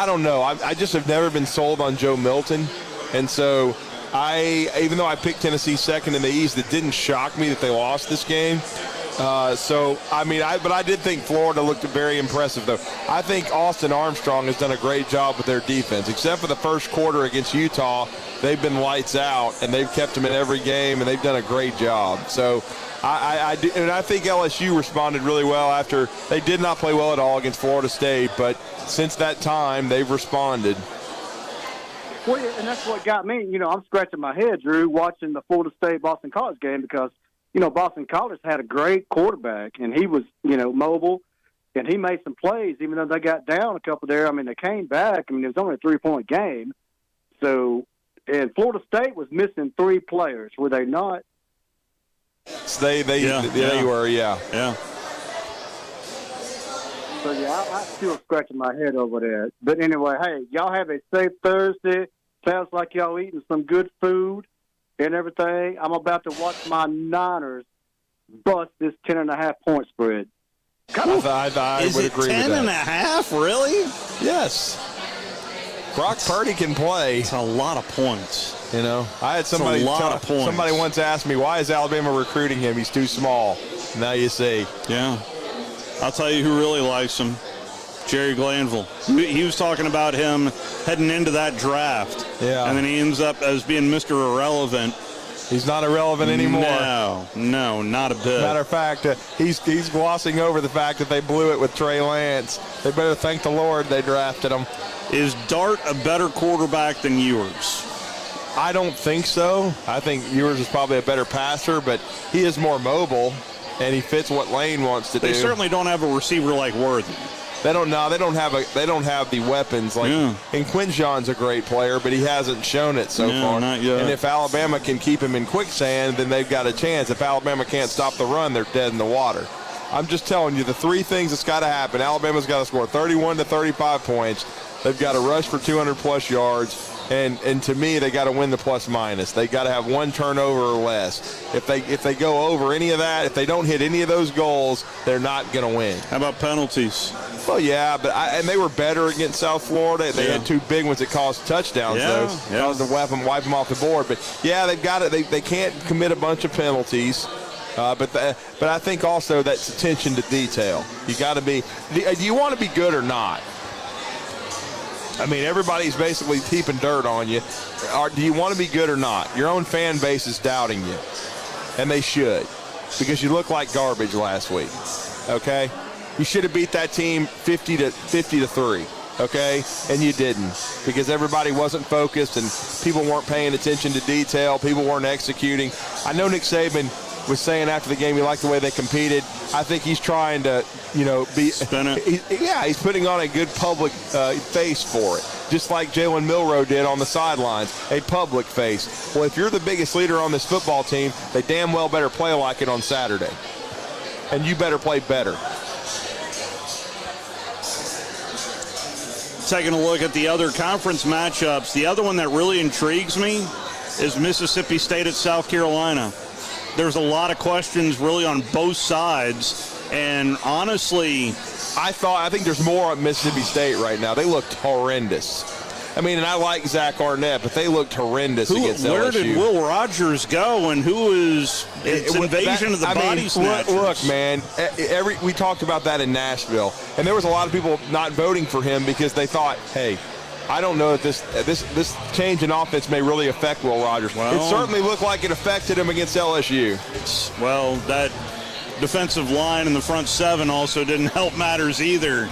don't know. I just have never been sold on Joe Moulton, and so even though I picked Tennessee second in the East, it didn't shock me that they lost this game. But I did think Florida looked very impressive, though. I think Austin Armstrong has done a great job with their defense. Except for the first quarter against Utah, they've been lights out, and they've kept them in every game, and they've done a great job. So I think LSU responded really well after they did not play well at all against Florida State, but since that time, they've responded. Well, and that's what got me. I'm scratching my head, Drew, watching the Florida State-Boston College game because Boston College had a great quarterback, and he was, mobile, and he made some plays, even though they got down a couple there. I mean, they came back. I mean, it was only a 3-point game. So, and Florida State was missing 3 players, were they not? So they were, yeah. So, I'm still scratching my head over there. But anyway, hey, y'all have a safe Thursday. Sounds like y'all eating some good food and everything. I'm about to watch my Niners bust this 10.5-point spread. I would agree with that. 10.5? Really? Yes. Brock Purdy can play. It's a lot of points. I had somebody once ask me, why is Alabama recruiting him? He's too small. Now you see. Yeah. I'll tell you who really likes him. Jerry Glanville. He was talking about him heading into that draft. Yeah. And then he ends up as being Mr. Irrelevant. He's not irrelevant anymore. No, not a bit. Matter of fact, he's glossing over the fact that they blew it with Trey Lance. They better thank the Lord they drafted him. Is Dart a better quarterback than Ewers? I don't think so. I think Ewers is probably a better passer, but he is more mobile, and he fits what Lane wants to do. They certainly don't have a receiver like Worthy. They don't have the weapons and Quinjon's a great player, but he hasn't shown it so far. Not yet. And if Alabama can keep him in quicksand, then they've got a chance. If Alabama can't stop the run, they're dead in the water. I'm just telling you the 3 things that's got to happen. Alabama's got to score 31 to 35 points. They've got to rush for 200-plus yards. And to me, they got to win the plus-minus. They got to have 1 turnover or less. If they go over any of that, if they don't hit any of those goals, they're not going to win. How about penalties? Well, yeah, and they were better against South Florida. They had 2 big ones that caused touchdowns, though. Caused to wipe them off the board. But yeah, they've got it. They can't commit a bunch of penalties. But I think also that's attention to detail. You got to be. Do you want to be good or not? I mean, everybody's basically heaping dirt on you. Do you want to be good or not? Your own fan base is doubting you, and they should, because you look like garbage last week. Okay, you should have beat that team 50 to 3. Okay, and you didn't, because everybody wasn't focused and people weren't paying attention to detail. People weren't executing. I know Nick Saban was saying after the game he liked the way they competed. I think he's trying to, be spin it. He's putting on a good public face for it, just like Jalen Milroe did on the sidelines, a public face. Well, if you're the biggest leader on this football team, they damn well better play like it on Saturday, and you better play better. Taking a look at the other conference matchups, the other one that really intrigues me is Mississippi State at South Carolina. There's a lot of questions really on both sides, and honestly, I think there's more at Mississippi State right now. They looked horrendous. I mean, and I like Zach Arnett, but they looked horrendous against LSU. Where did Will Rogers go, and who is it's invasion of the body snatchers? Look, man, we talked about that in Nashville, and there was a lot of people not voting for him because they thought, hey, I don't know if this change in offense may really affect Will Rogers. Well, it certainly looked like it affected him against LSU. Well, that defensive line in the front seven also didn't help matters either.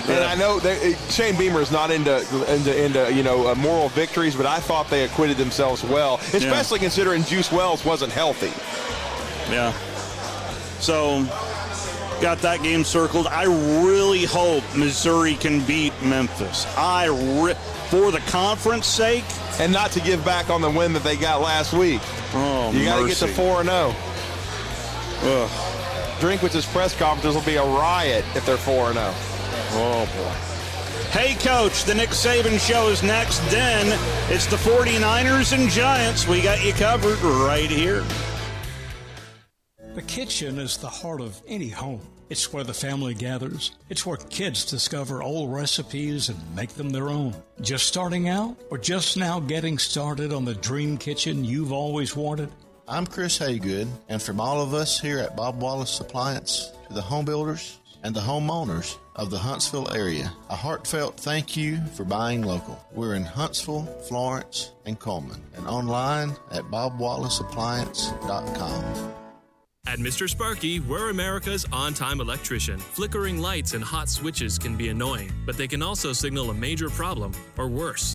And I know Shane Beamer is not into moral victories, but I thought they acquitted themselves well, especially considering Juice Wells wasn't healthy. Yeah. So, got that game circled. I really hope Missouri can beat Memphis. For the conference sake. And not to give back on the win that they got last week. Oh, you got to get to 4-0. Drinkwitz's press conferences will be a riot if they're 4-0. Oh, boy. Hey, Coach, the Nick Saban Show is next. Then it's the 49ers and Giants. We got you covered right here. The kitchen is the heart of any home. It's where the family gathers. It's where kids discover old recipes and make them their own. Just starting out or just now getting started on the dream kitchen you've always wanted? I'm Chris Haygood, and from all of us here at Bob Wallace Appliance to the home builders and the homeowners of the Huntsville area, a heartfelt thank you for buying local. We're in Huntsville, Florence, and Coleman, and online at bobwallaceappliance.com. At Mr. Sparky, we're America's on-time electrician. Flickering lights and hot switches can be annoying, but they can also signal a major problem, or worse.